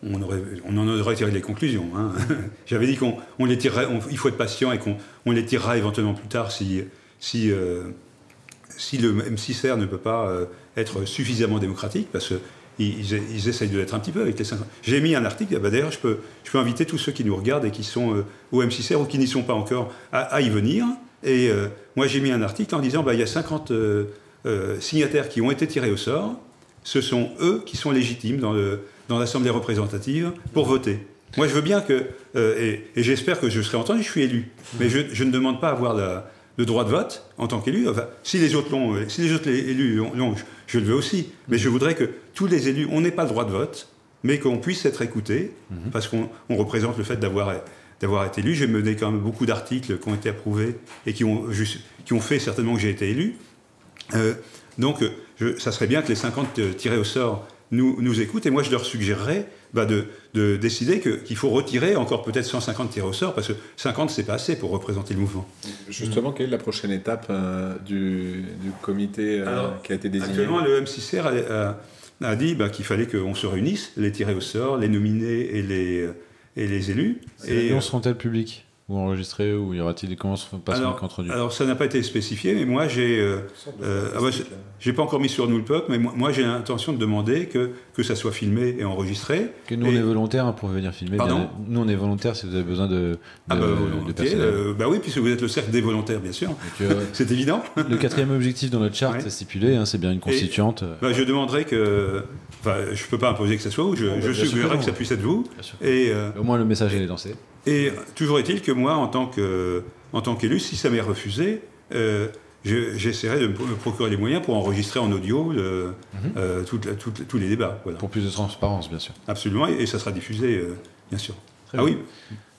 Speaker 2: on en aurait tiré les conclusions. Hein. J'avais dit qu'on les tirerait, il faut être patient et qu'on les tirera éventuellement plus tard si le M6R ne peut pas être suffisamment démocratique, parce que ils essayent de l'être un petit peu avec les 50. J'ai mis un article, d'ailleurs je peux inviter tous ceux qui nous regardent et qui sont au M6R ou qui n'y sont pas encore à y venir. Et moi j'ai mis un article en disant il y a 50 signataires qui ont été tirés au sort, ce sont eux qui sont légitimes dans l'Assemblée représentative pour voter. Moi je veux bien que, et j'espère que je serai entendu, je suis élu, mais je ne demande pas à avoir le droit de vote en tant qu'élu. Enfin, si les autres élus l'ont, je le veux aussi. Mais je voudrais que tous les élus, on n'ait pas le droit de vote, mais qu'on puisse être écoutés, parce qu'on représente le fait d'avoir été élu. J'ai mené quand même beaucoup d'articles qui ont été approuvés et qui ont fait certainement que j'ai été élu. Donc, ça serait bien que les 50 tirés au sort nous écoutent. Et moi, je leur suggérerais de décider qu'il faut retirer encore peut-être 150 tirés au sort, parce que 50, c'est pas assez pour représenter le mouvement.
Speaker 4: Justement, quelle est la prochaine étape du comité qui a été désigné ?
Speaker 2: Actuellement, le M6R a dit qu'il fallait qu'on se réunisse, les tirés au sort, les nominés et les élus.
Speaker 3: Ces réunions seront-elles publiques ? ou enregistré, ou y aura-t-il comment se passe le compte rendu?
Speaker 2: Alors ça n'a pas été spécifié, mais moi j'ai pas encore mis sur nous le peuple, mais moi j'ai l'intention de demander que ça soit filmé et enregistré.
Speaker 3: Que nous on est volontaires pour venir filmer.
Speaker 2: Pardon ?
Speaker 3: Nous on est volontaires si vous avez besoin de personnel.
Speaker 2: Oui, puisque vous êtes le cercle des volontaires, bien sûr. C'est évident.
Speaker 3: Le 4e objectif dans notre charte est stipulé, c'est bien une constituante.
Speaker 2: Je demanderai que... je peux pas imposer que ça soit vous, je suggérerais que ça puisse être vous. Et,
Speaker 3: au moins le message est lancé.
Speaker 2: Et toujours est-il que moi, en tant qu'élu, si ça m'est refusé, j'essaierai de me procurer les moyens pour enregistrer en audio tous les débats. Voilà.
Speaker 3: Pour plus de transparence, bien sûr.
Speaker 2: Absolument, et ça sera diffusé, bien sûr.
Speaker 3: Très bien. Oui.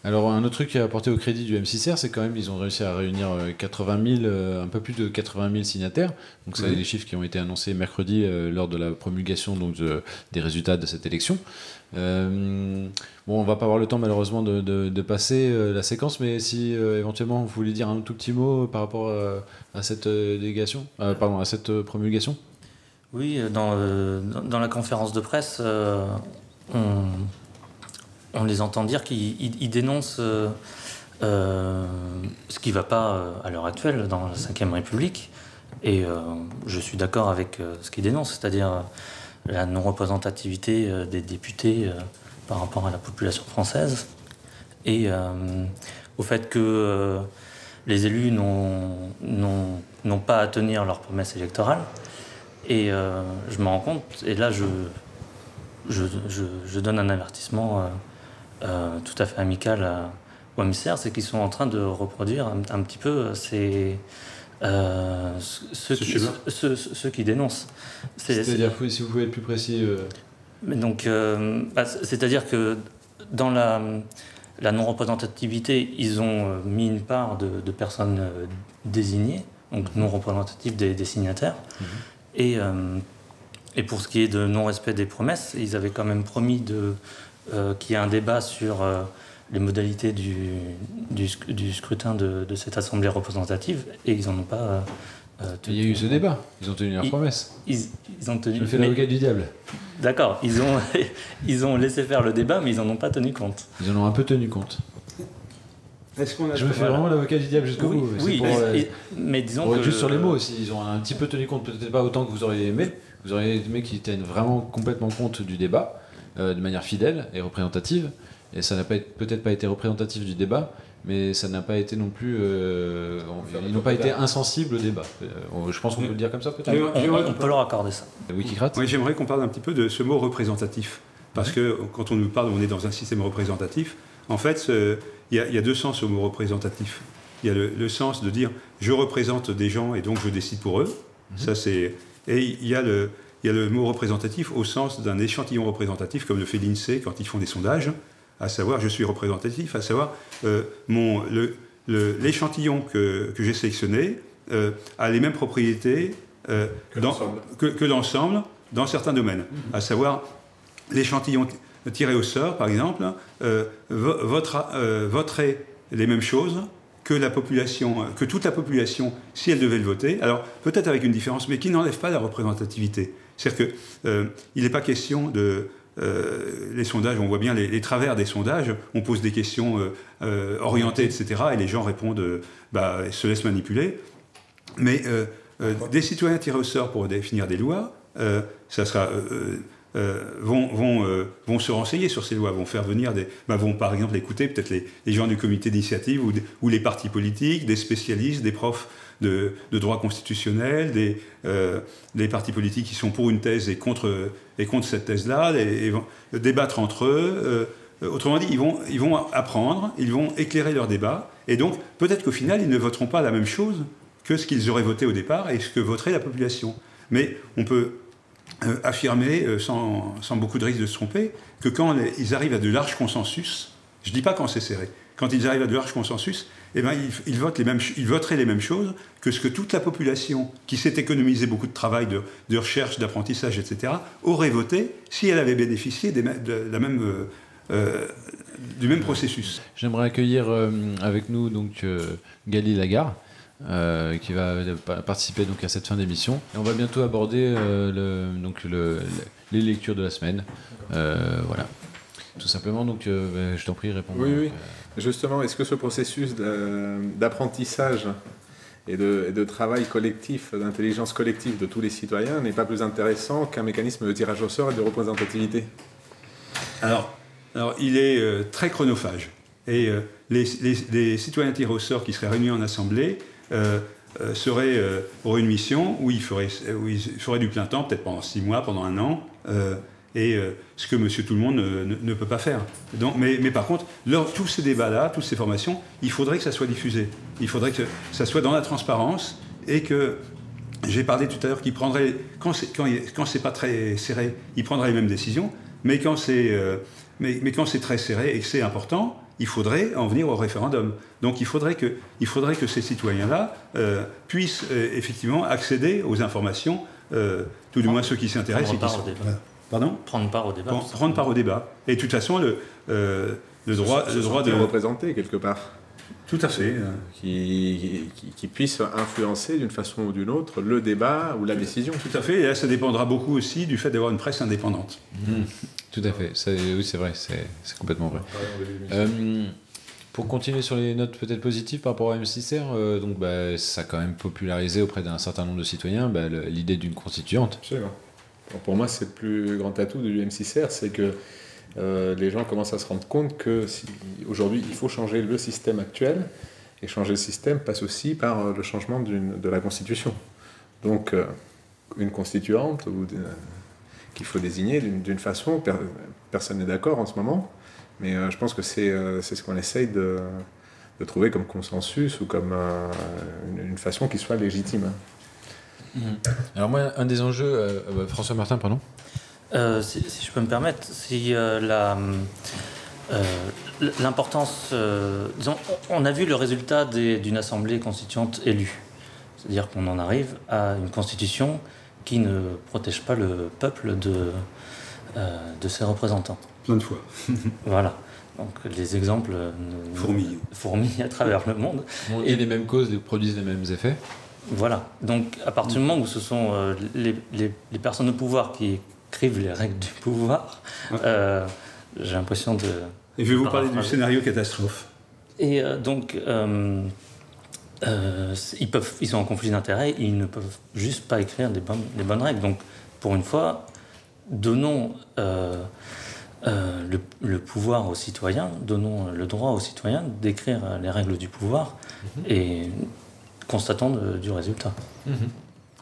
Speaker 3: Alors, un autre truc qui a apporté au crédit du M6R, c'est quand même qu'ils ont réussi à réunir un peu plus de 80 000 signataires. Donc, c'est les chiffres qui ont été annoncés mercredi lors de la promulgation des résultats de cette élection. On va pas avoir le temps malheureusement de passer la séquence, mais si éventuellement vous voulez dire un tout petit mot par rapport à cette délégation, à cette promulgation.
Speaker 5: Oui, dans la conférence de presse, on les entend dire qu'ils dénoncent ce qui ne va pas à l'heure actuelle dans la Ve République, et je suis d'accord avec ce qu'ils dénoncent, c'est-à-dire la non-représentativité des députés par rapport à la population française, et au fait que les élus n'ont pas à tenir leurs promesses électorales. Et je me rends compte, et là je donne un avertissement tout à fait amical au MCR, c'est qu'ils sont en train de reproduire un petit peu ceux qui dénoncent.
Speaker 3: C'est-à-dire, si vous pouvez être plus précis.
Speaker 5: Mais donc, c'est-à-dire que dans la non-représentativité, ils ont mis une part de personnes désignées, donc non représentatives des signataires. Et pour ce qui est de non-respect des promesses, ils avaient quand même promis qu'il y ait un débat sur les modalités du scrutin de cette assemblée représentative, et ils n'en ont pas tenu.
Speaker 3: Il y a eu ce débat, ils ont tenu leur promesse.
Speaker 5: Ils ont tenu.
Speaker 3: Je fais l'avocat du diable.
Speaker 5: D'accord, ils ont laissé faire le débat, mais ils n'en ont pas tenu compte.
Speaker 3: Ils en ont un peu tenu compte. Je me fais vraiment l'avocat du diable jusqu'au bout.
Speaker 5: Oui, mais disons que...
Speaker 3: Juste sur les mots aussi, ils ont un petit peu tenu compte, peut-être pas autant que vous auriez aimé. Vous auriez aimé qu'ils tiennent vraiment complètement compte du débat, de manière fidèle et représentative. Et ça n'a peut-être pas été représentatif du débat, mais ça n'a pas été non plus... ils n'ont pas été insensibles au débat. Je pense qu'on peut le dire comme ça, peut-être.
Speaker 5: On peut leur accorder ça.
Speaker 3: Wikicrat.
Speaker 2: Oui, j'aimerais qu'on parle un petit peu de ce mot représentatif. Parce que quand on nous parle, on est dans un système représentatif. En fait, il y a deux sens au mot représentatif. Il y a le sens de dire « je représente des gens et donc je décide pour eux ». Ça, c'est... Et il y a le mot représentatif au sens d'un échantillon représentatif, comme le fait l'INSEE quand ils font des sondages, à savoir, je suis représentatif, à savoir, l'échantillon que j'ai sélectionné a les mêmes propriétés que l'ensemble dans certains domaines. À savoir, l'échantillon tiré au sort, par exemple, voterait les mêmes choses que toute la population, si elle devait le voter, alors peut-être avec une différence, mais qui n'enlève pas la représentativité. C'est-à-dire qu'il n'est pas question de... les sondages, on voit bien les travers des sondages, on pose des questions orientées, etc., et les gens répondent, se laissent manipuler. Mais des citoyens tirés au sort pour définir des lois, ça sera... vont se renseigner sur ces lois, vont faire venir vont par exemple écouter peut-être les gens du comité d'initiative ou les partis politiques, des spécialistes, des profs de droit constitutionnel, des partis politiques qui sont pour une thèse et contre cette thèse-là, et vont débattre entre eux. Autrement dit, ils vont apprendre, ils vont éclairer leur débat, et donc peut-être qu'au final, ils ne voteront pas la même chose que ce qu'ils auraient voté au départ et ce que voterait la population. Mais on peut affirmer, sans beaucoup de risque de se tromper, que quand ils arrivent à de larges consensus, je ne dis pas quand c'est serré, quand ils arrivent à de larges consensus, ils voteraient les mêmes choses que ce que toute la population, qui s'est économisé beaucoup de travail, de recherche, d'apprentissage, etc., aurait voté si elle avait bénéficié du même processus.
Speaker 3: J'aimerais accueillir avec nous donc Gali Lagarde, qui va participer donc à cette fin d'émission. Et on va bientôt aborder les lectures de la semaine. Voilà. Tout simplement, donc je t'en prie, réponds.
Speaker 4: Oui. Justement, est-ce que ce processus d'apprentissage et de travail collectif, d'intelligence collective de tous les citoyens n'est pas plus intéressant qu'un mécanisme de tirage au sort et de représentativité?
Speaker 2: Alors, il est très chronophage. Et les citoyens tirés au sort qui seraient réunis en assemblée seraient pour une mission où ils feraient du plein temps, peut-être pendant 6 mois, pendant 1 an, ce que Monsieur Tout-le-Monde ne peut pas faire. Donc, mais par contre, tous ces débats-là, toutes ces formations, il faudrait que ça soit diffusé. Il faudrait que ça soit dans la transparence et que, j'ai parlé tout à l'heure qu'il prendrait, quand c'est pas très serré, il prendrait les mêmes décisions, mais quand c'est très serré et que c'est important, il faudrait en venir au référendum. Donc il faudrait que ces citoyens-là puissent effectivement accéder aux informations, tout du moins ceux qui s'intéressent. Pardon ?
Speaker 5: Prendre part au débat.
Speaker 2: Prendre part au débat. Et de toute façon, le droit de
Speaker 4: représenter quelque part.
Speaker 2: Tout à fait.
Speaker 4: Qui puisse influencer d'une façon ou d'une autre le débat ou la décision.
Speaker 2: Tout à fait. Et là, ça dépendra beaucoup aussi du fait d'avoir une presse indépendante.
Speaker 3: Tout à fait. Oui, c'est vrai. C'est complètement vrai. Pour continuer sur les notes peut-être positives par rapport à M6R, donc ça a quand même popularisé auprès d'un certain nombre de citoyens l'idée d'une constituante.
Speaker 4: Absolument. Pour moi, c'est le plus grand atout du M6R, c'est que les gens commencent à se rendre compte que aujourd'hui, il faut changer le système actuel, et changer le système passe aussi par le changement de la Constitution. Donc, une constituante qu'il faut désigner d'une façon, personne n'est d'accord en ce moment, mais je pense que c'est ce qu'on essaye de trouver comme consensus ou comme une façon qui soit légitime.
Speaker 3: Alors moi, un des enjeux... François Martin, pardon.
Speaker 5: Si je peux me permettre, c'est l'importance... disons, on a vu le résultat d'une assemblée constituante élue. C'est-à-dire qu'on en arrive à une constitution qui ne protège pas le peuple de ses représentants.
Speaker 2: Plein de fois.
Speaker 5: Voilà. Donc les exemples fourmillent à travers le monde.
Speaker 3: Et les mêmes causes produisent les mêmes effets.
Speaker 5: Voilà. Donc à partir du moment où ce sont les personnes au pouvoir qui écrivent les règles du pouvoir, j'ai l'impression de...
Speaker 2: Et je vais vous parler du scénario catastrophe.
Speaker 5: Et donc, ils sont en conflit d'intérêts, ils ne peuvent juste pas écrire les bonnes règles. Donc, pour une fois, donnons le pouvoir aux citoyens, donnons le droit aux citoyens d'écrire les règles du pouvoir et constatons du résultat.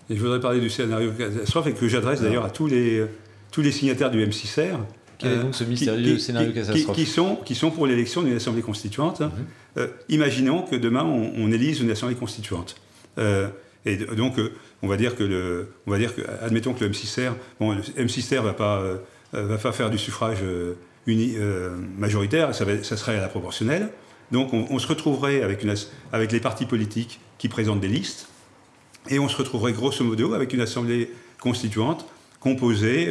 Speaker 2: Et je voudrais parler du scénario catastrophe et que j'adresse d'ailleurs à tous les signataires du M6R.
Speaker 3: Quel est donc ce mystérieux scénario catastrophe
Speaker 2: qui sont pour l'élection d'une assemblée constituante. Imaginons que demain on élise une assemblée constituante. Et donc on va dire que admettons que le M6R, le M6R va pas faire du suffrage majoritaire, ça serait à la proportionnelle. Donc on se retrouverait avec les partis politiques qui présentent des listes, et on se retrouverait grosso modo avec une assemblée constituante composée,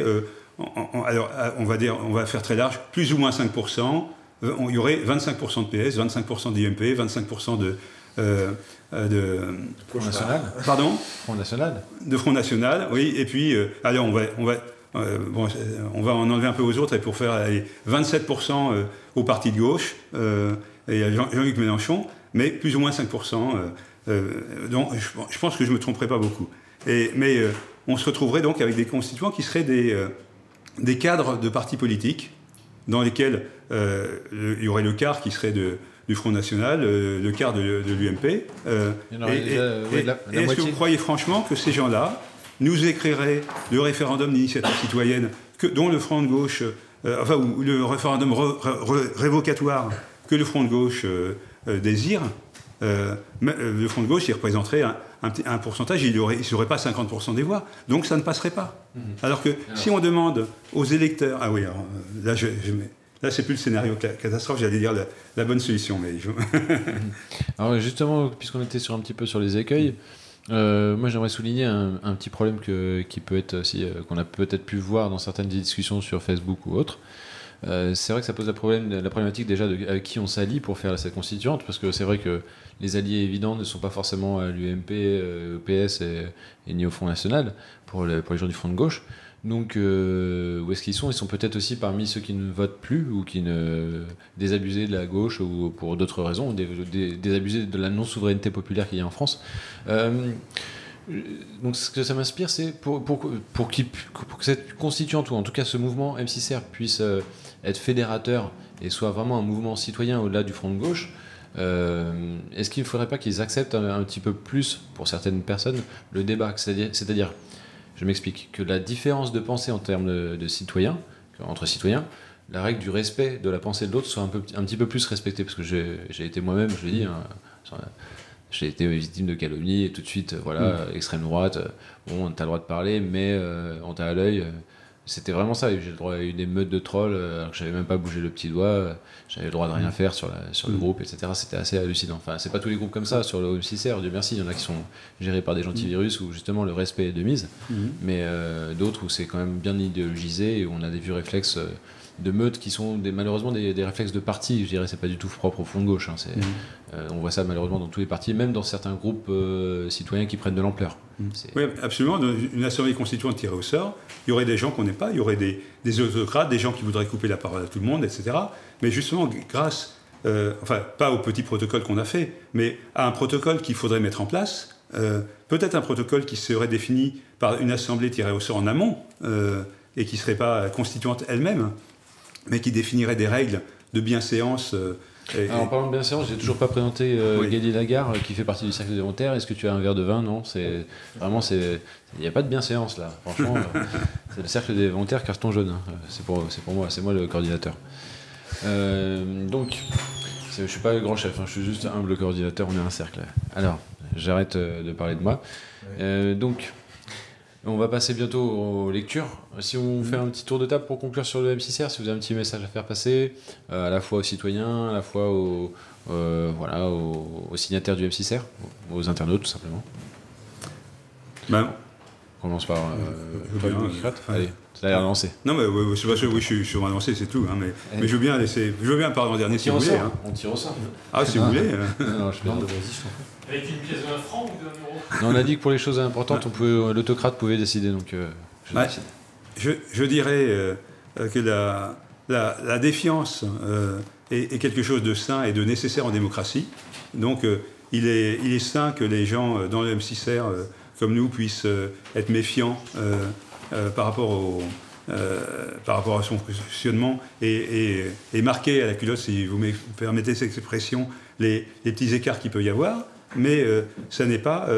Speaker 2: alors on va faire très large, plus ou moins 5%, il y aurait 25% de PS, 25% d'IMP, 25% de
Speaker 3: Front National.
Speaker 2: Pardon ?
Speaker 3: Front National.
Speaker 2: De Front National, oui, et puis, alors on va en enlever un peu aux autres, et pour faire 27% au parti de gauche, et à Jean-Luc Mélenchon, mais plus ou moins 5%. Donc je pense que je ne me tromperai pas beaucoup. Mais on se retrouverait donc avec des constituants qui seraient des cadres de partis politiques, dans lesquels il y aurait le quart qui serait du Front National, le quart de l'UMP. Est-ce que vous croyez franchement que ces gens-là nous écriraient le référendum d'initiative citoyenne dont le Front de gauche, ou le référendum révocatoire que le Front de gauche désire, le Front de gauche, il représenterait un pourcentage, il n'aurait pas 50% des voix. Donc ça ne passerait pas. Alors que si on demande aux électeurs... Ah oui, alors, là c'est plus le scénario catastrophe, j'allais dire la bonne solution. Mais
Speaker 3: Alors justement, puisqu'on était un petit peu sur les écueils, moi j'aimerais souligner un petit problème qui peut être aussi, qu'on a peut-être pu voir dans certaines discussions sur Facebook ou autres. C'est vrai que ça pose la problématique déjà avec qui on s'allie pour faire cette constituante, parce que c'est vrai que les alliés évidents ne sont pas forcément à l'UMP, au PS et ni au Front National pour les gens du Front de gauche. Donc, où est-ce qu'ils sont? Ils sont peut-être aussi parmi ceux qui ne votent plus ou qui ne désabusés de la gauche ou pour d'autres raisons, désabusés de la non-souveraineté populaire qu'il y a en France. Donc, ce que ça m'inspire, c'est pour que cette constituante, ou en tout cas ce mouvement M6R, puisse être fédérateur et soit vraiment un mouvement citoyen au-delà du front de gauche. Est-ce qu'il ne faudrait pas qu'ils acceptent un petit peu plus, pour certaines personnes, le débat? C'est-à-dire, je m'explique, que la différence de pensée en termes de citoyens, entre citoyens, la règle du respect de la pensée de l'autre soit un petit peu plus respectée, parce que j'ai été moi-même, je le dis, j'ai été victime de calomnie et tout de suite, extrême droite, bon, t'as le droit de parler, mais on t'a à l'œil. C'était vraiment ça. J'ai le droit à une émeute de trolls, alors que j'avais même pas bougé le petit doigt, j'avais le droit de rien faire sur le groupe, etc. C'était assez hallucinant. Enfin, c'est pas tous les groupes comme ça sur le M6R, Dieu merci. Il y en a qui sont gérés par des gentils-virus où justement le respect est de mise, mais d'autres où c'est quand même bien idéologisé et où on a des vieux réflexes de meute qui sont malheureusement des réflexes de parti. Je dirais, c'est pas du tout propre au fond de gauche. On voit ça malheureusement dans tous les partis, même dans certains groupes citoyens qui prennent de l'ampleur.
Speaker 2: Oui, absolument. Dans une assemblée constituante tirée au sort, il y aurait des gens qu'on n'aime pas, il y aurait des autocrates, des gens qui voudraient couper la parole à tout le monde, etc. Mais justement, grâce, pas au petit protocole qu'on a fait, mais à un protocole qu'il faudrait mettre en place, peut-être un protocole qui serait défini par une assemblée tirée au sort en amont, et qui ne serait pas constituante elle-même, mais qui définirait des règles de bienséance.
Speaker 3: En parlant de bienséance, j'ai toujours pas présenté Gaël Lagarde, qui fait partie du cercle des volontaires. Est-ce que tu as un verre de vin? Non, il n'y a pas de bienséance là. Franchement, c'est le cercle des volontaires carton jaune. C'est pour moi, c'est moi le coordinateur. Donc, je suis pas le grand chef, je suis juste humble coordinateur. On est un cercle. Alors, j'arrête de parler de moi. Donc, on va passer bientôt aux lectures. Si on fait un petit tour de table pour conclure sur le M6R, si vous avez un petit message à faire passer, à la fois aux citoyens, à la fois aux signataires du M6R, aux internautes tout simplement. On commence par Paul Boucrate. Allez, ça a l'air lancé.
Speaker 2: Non, mais c'est parce que je suis sur un lancé, c'est tout. Mais je veux bien parler en dernier si vous voulez.
Speaker 3: On tire au sort.
Speaker 2: Ah, si vous voulez.
Speaker 3: Non, je plaisante.
Speaker 6: Avec une pièce de 1 franc ou de 1 euro?
Speaker 3: Non, on a dit que pour les choses importantes, l'autocrate pouvait décider. Donc,
Speaker 2: je dirais que la défiance est quelque chose de sain et de nécessaire en démocratie. Donc, il est sain que les gens dans le M6R, comme nous, puissent être méfiants par rapport à son fonctionnement et marquer à la culotte, si vous me permettez cette expression, les petits écarts qu'il peut y avoir. Mais ça n'est pas,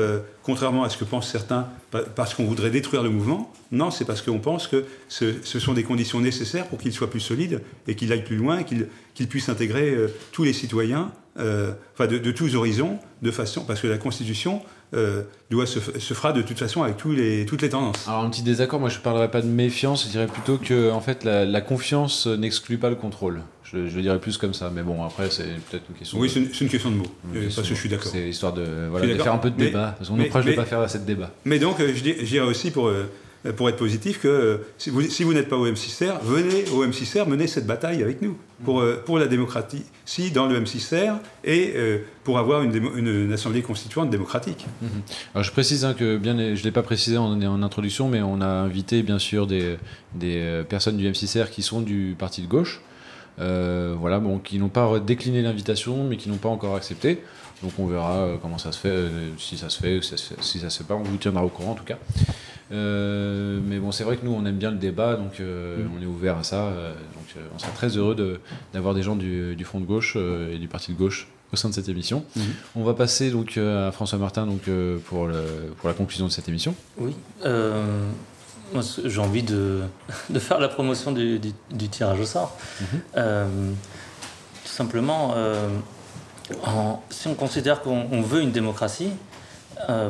Speaker 2: contrairement à ce que pensent certains, parce qu'on voudrait détruire le mouvement. Non, c'est parce qu'on pense que ce sont des conditions nécessaires pour qu'il soit plus solide et qu'il aille plus loin, qu'il puisse intégrer tous les citoyens, de tous horizons, de façon, parce que la Constitution se fera de toute façon avec toutes les tendances.
Speaker 3: Alors un petit désaccord, moi je ne parlerais pas de méfiance, je dirais plutôt que en fait, la confiance n'exclut pas le contrôle. Je le dirais plus comme ça, mais bon, après, c'est peut-être une question.
Speaker 2: Oui, c'est une question de mots, parce que je suis d'accord.
Speaker 3: C'est histoire de faire un peu de débat, parce qu'on nous proche de ne pas faire assez de débat.
Speaker 2: Mais donc, je dirais aussi, pour être positif, que si vous n'êtes pas au M6R, venez au M6R, menez cette bataille avec nous, pour la démocratie, dans le M6R, et pour avoir une assemblée constituante démocratique.
Speaker 3: Alors je précise que, je ne l'ai pas précisé en introduction, mais on a invité bien sûr des personnes du M6R qui sont du parti de gauche, qui n'ont pas décliné l'invitation, mais qui n'ont pas encore accepté. Donc on verra comment ça se fait, si ça se fait, si ça se fait pas, on vous tiendra au courant en tout cas. Mais bon, c'est vrai que nous on aime bien le débat, donc on est ouvert à ça. Donc on serait très heureux d'avoir des gens du front de gauche et du parti de gauche au sein de cette émission. On va passer donc à François Martin pour la conclusion de cette émission.
Speaker 5: Oui. Moi, j'ai envie de faire la promotion du tirage au sort. Tout simplement, si on considère qu'on veut une démocratie,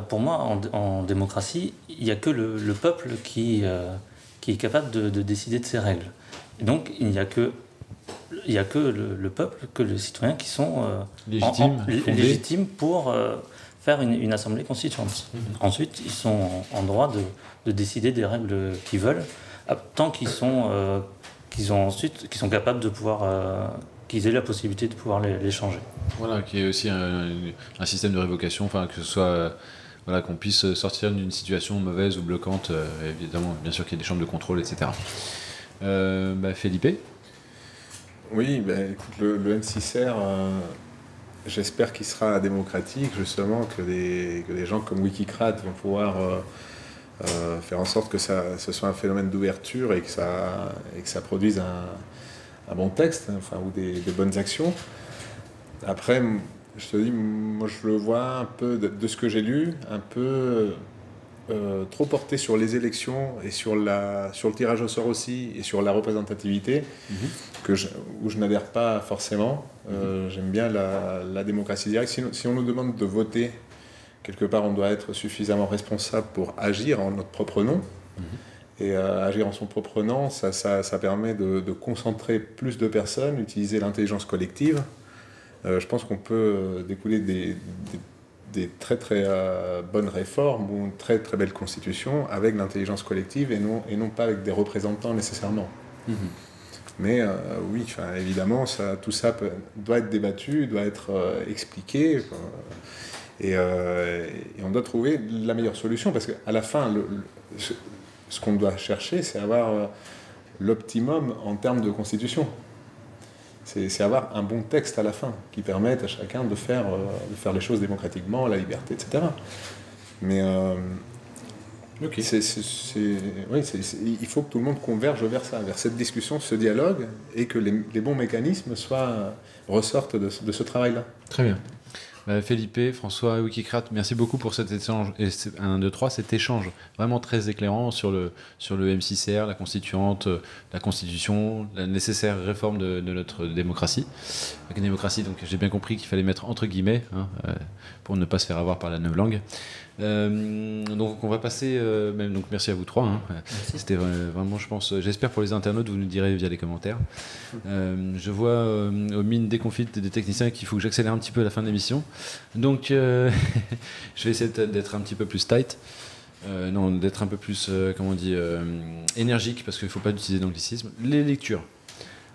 Speaker 5: pour moi, en démocratie, il n'y a que le peuple qui est capable de décider de ses règles. Et donc, il n'y a que le peuple, que les citoyens qui sont légitimes pour faire une assemblée constituante. Ensuite, ils sont en droit de décider des règles qu'ils veulent, tant qu'ils sont capables de pouvoir, qu'ils aient la possibilité de pouvoir les changer.
Speaker 3: Voilà, qui est aussi un système de révocation, que ce soit voilà, qu'on puisse sortir d'une situation mauvaise ou bloquante. Évidemment, bien sûr qu'il y a des chambres de contrôle, etc. Felipe?
Speaker 4: Oui, écoute, le M6R, j'espère qu'il sera démocratique, justement, que des gens comme Wikicrat vont pouvoir faire en sorte que ce soit un phénomène d'ouverture et que ça produise un bon texte, enfin, ou des bonnes actions. Après, je te dis, moi je le vois un peu, de ce que j'ai lu, un peu trop porté sur les élections et sur le tirage au sort aussi, et sur la représentativité, où je n'adhère pas forcément. J'aime bien la démocratie directe. Si on nous demande de voter, quelque part on doit être suffisamment responsable pour agir en notre propre nom. Et agir en son propre nom, ça permet de concentrer plus de personnes, utiliser l'intelligence collective. Je pense qu'on peut découler des très très bonnes réformes ou une très très belle constitution avec l'intelligence collective et non pas avec des représentants nécessairement. Mais oui, évidemment, tout ça doit être débattu, doit être expliqué. Et on doit trouver la meilleure solution, parce qu'à la fin, ce qu'on doit chercher, c'est avoir l'optimum en termes de constitution. C'est avoir un bon texte à la fin, qui permette à chacun de faire les choses démocratiquement, la liberté, etc. Mais okay. Il faut que tout le monde converge vers ça, vers cette discussion, ce dialogue, et que les bons mécanismes ressortent de ce travail-là.
Speaker 3: Très bien. Felipe, François, Wikicrat, merci beaucoup pour cet échange, et cet échange vraiment très éclairant sur le M6R, la constituante, la constitution, la nécessaire réforme de notre démocratie. La démocratie, donc j'ai bien compris qu'il fallait mettre entre guillemets, pour ne pas se faire avoir par la novlangue. Donc on va passer, donc merci à vous trois. C'était vraiment, je pense, j'espère pour les internautes, vous nous direz via les commentaires. Je vois aux mines déconfites des techniciens qu'il faut que j'accélère un petit peu à la fin de l'émission. Donc je vais essayer d'être un petit peu plus tight. D'être un peu plus, énergique, parce qu'il ne faut pas utiliser d'anglicisme. Les lectures.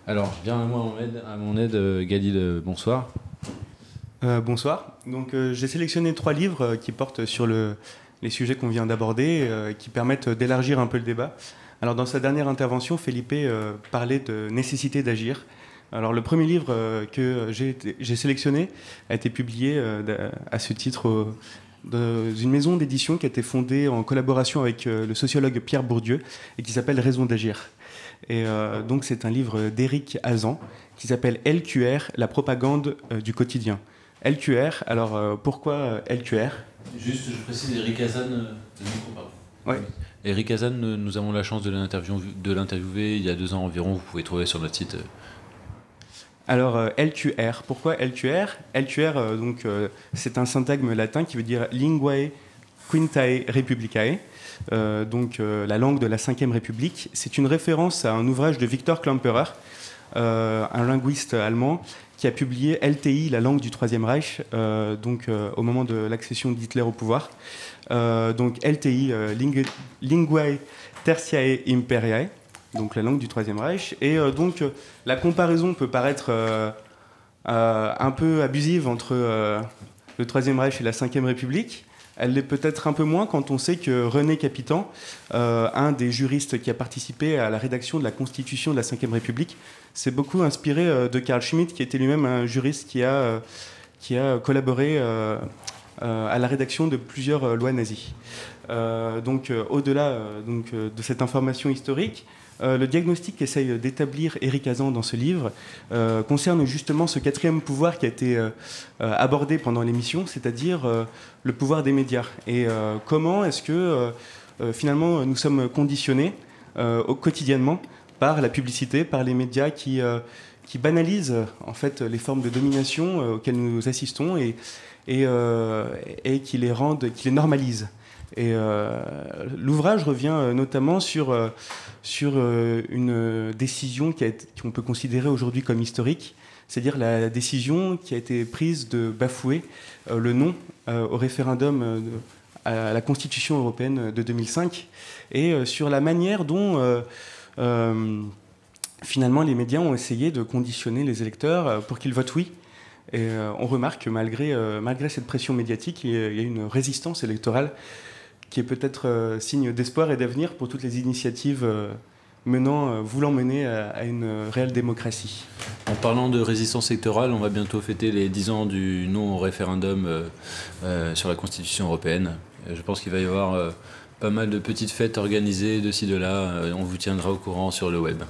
Speaker 3: Alors, viens à mon aide, Galil, bonsoir.
Speaker 7: Bonsoir. Donc, j'ai sélectionné 3 livres qui portent sur les sujets qu'on vient d'aborder, qui permettent d'élargir un peu le débat. Alors, dans sa dernière intervention, Felipe parlait de nécessité d'agir. Alors, le premier livre que j'ai sélectionné a été publié à ce titre dans une maison d'édition qui a été fondée en collaboration avec le sociologue Pierre Bourdieu et qui s'appelle Raison d'agir. Et donc, c'est un livre d'Éric Hazan qui s'appelle LQR, la propagande du quotidien. LQR, alors pourquoi LQR?
Speaker 3: Juste, je précise, Éric Hazan,
Speaker 7: ouais.
Speaker 3: Éric Hazan, nous avons la chance de l'interviewer il y a 2 ans environ, vous pouvez trouver sur notre site.
Speaker 7: Alors LQR, pourquoi LQR? LQR, c'est un syntagme latin qui veut dire Linguae Quintae Republicae, la langue de la 5e République. C'est une référence à un ouvrage de Victor Klemperer, un linguiste allemand, qui a publié LTI, la langue du Troisième Reich, au moment de l'accession d'Hitler au pouvoir. LTI, Linguae Tertiae Imperiae, donc la langue du Troisième Reich. Et la comparaison peut paraître un peu abusive entre le Troisième Reich et la 5e République. Elle l'est peut-être un peu moins quand on sait que René Capitan, un des juristes qui a participé à la rédaction de la Constitution de la 5e République, s'est beaucoup inspiré de Carl Schmitt, qui était lui-même un juriste qui a collaboré à la rédaction de plusieurs lois nazies. Au-delà de cette information historique, le diagnostic qu'essaye d'établir Éric Hazan dans ce livre concerne justement ce 4e pouvoir qui a été abordé pendant l'émission, c'est-à-dire le pouvoir des médias. Et comment est-ce que finalement nous sommes conditionnés quotidiennement par la publicité, par les médias qui banalisent en fait les formes de domination auxquelles nous assistons et qui les normalisent. Et l'ouvrage revient notamment sur une décision qu'on peut considérer aujourd'hui comme historique, c'est-à-dire la décision qui a été prise de bafouer le non au référendum à la Constitution européenne de 2005, et sur la manière dont finalement les médias ont essayé de conditionner les électeurs pour qu'ils votent oui, Et on remarque que malgré cette pression médiatique, il y a une résistance électorale qui est peut-être signe d'espoir et d'avenir pour toutes les initiatives voulant mener à une réelle démocratie.
Speaker 3: En parlant de résistance électorale, on va bientôt fêter les 10 ans du non au référendum sur la Constitution européenne. Je pense qu'il va y avoir pas mal de petites fêtes organisées de ci, de là. On vous tiendra au courant sur le web.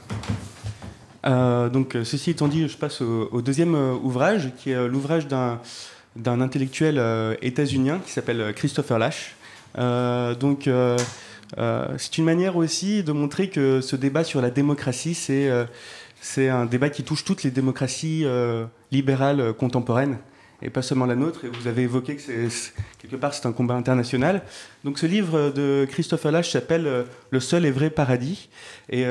Speaker 7: Donc, ceci étant dit, je passe au deuxième ouvrage, qui est l'ouvrage d'un intellectuel états-unien qui s'appelle Christopher Lasch. C'est une manière aussi de montrer que ce débat sur la démocratie, c'est un débat qui touche toutes les démocraties libérales contemporaines, et pas seulement la nôtre. Et vous avez évoqué que quelque part c'est un combat international. Donc ce livre de Christopher Lasch s'appelle Le seul et vrai paradis, et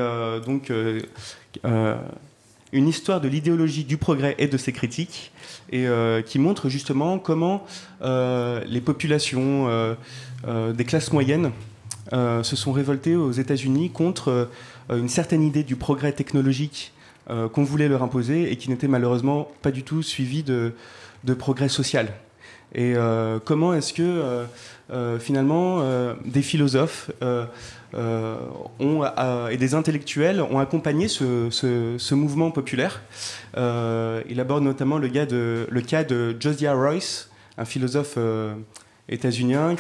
Speaker 7: une histoire de l'idéologie du progrès et de ses critiques, et qui montre justement comment les populations des classes moyennes se sont révoltées aux États-Unis contre une certaine idée du progrès technologique qu'on voulait leur imposer et qui n'était malheureusement pas du tout suivie de progrès social. Et comment est-ce que finalement des philosophes et des intellectuels ont accompagné ce mouvement populaire. Il aborde notamment le cas de Josiah Royce, un philosophe états-unien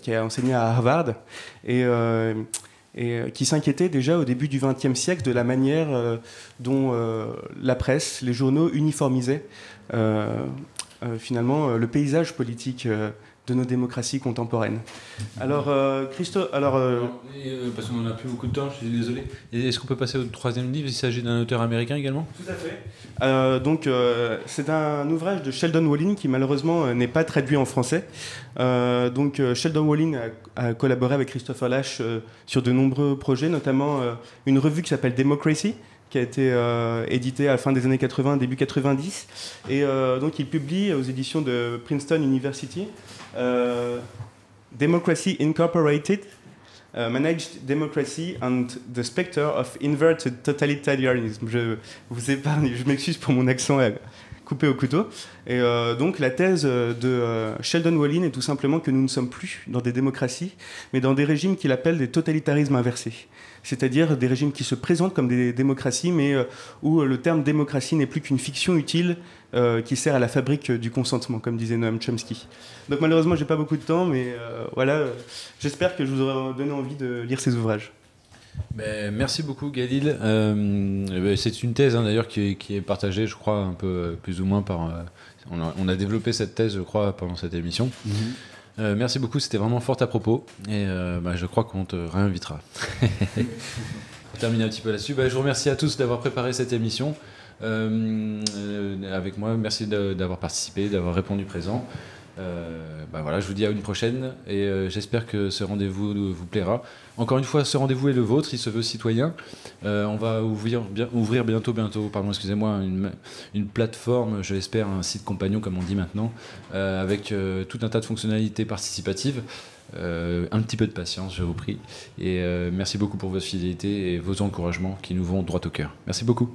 Speaker 7: qui a enseigné à Harvard et qui s'inquiétait déjà au début du XXe siècle de la manière dont la presse, les journaux uniformisaient finalement le paysage politique de nos démocraties contemporaines. Alors,
Speaker 3: parce qu'on n'a plus beaucoup de temps, je suis désolé. Est-ce qu'on peut passer au troisième livre? Il s'agit d'un auteur américain également?
Speaker 7: Tout à fait. C'est un ouvrage de Sheldon Wolin qui malheureusement n'est pas traduit en français. Sheldon Wolin a collaboré avec Christopher Lasch sur de nombreux projets, notamment une revue qui s'appelle Democracy, qui a été édité à la fin des années 80, début 90. Et donc il publie aux éditions de Princeton University Democracy Incorporated, Managed Democracy and the Spectre of Inverted Totalitarianism. Je vous épargne, je m'excuse pour mon accent coupé au couteau. Et donc la thèse de Sheldon Wolin est tout simplement que nous ne sommes plus dans des démocraties, mais dans des régimes qu'il appelle des totalitarismes inversés. C'est-à-dire des régimes qui se présentent comme des démocraties, mais où le terme démocratie n'est plus qu'une fiction utile qui sert à la fabrique du consentement, comme disait Noam Chomsky. Donc malheureusement, j'ai pas beaucoup de temps, mais voilà, j'espère que je vous aurai donné envie de lire ces ouvrages.
Speaker 3: Merci beaucoup, Galil. C'est une thèse d'ailleurs qui est partagée, je crois, un peu plus ou moins par... on a développé cette thèse, je crois, pendant cette émission. Merci beaucoup, c'était vraiment fort à propos. Et je crois qu'on te réinvitera. Pour terminer un petit peu là-dessus, je vous remercie à tous d'avoir préparé cette émission. Avec moi, merci d'avoir participé, d'avoir répondu présent. Je vous dis à une prochaine et j'espère que ce rendez-vous vous plaira. Encore une fois, ce rendez-vous est le vôtre, il se veut citoyen. On va ouvrir bientôt, une plateforme, je l'espère, un site compagnon comme on dit maintenant, avec tout un tas de fonctionnalités participatives. Un petit peu de patience, je vous prie. Et merci beaucoup pour votre fidélité et vos encouragements qui nous vont droit au cœur. Merci beaucoup.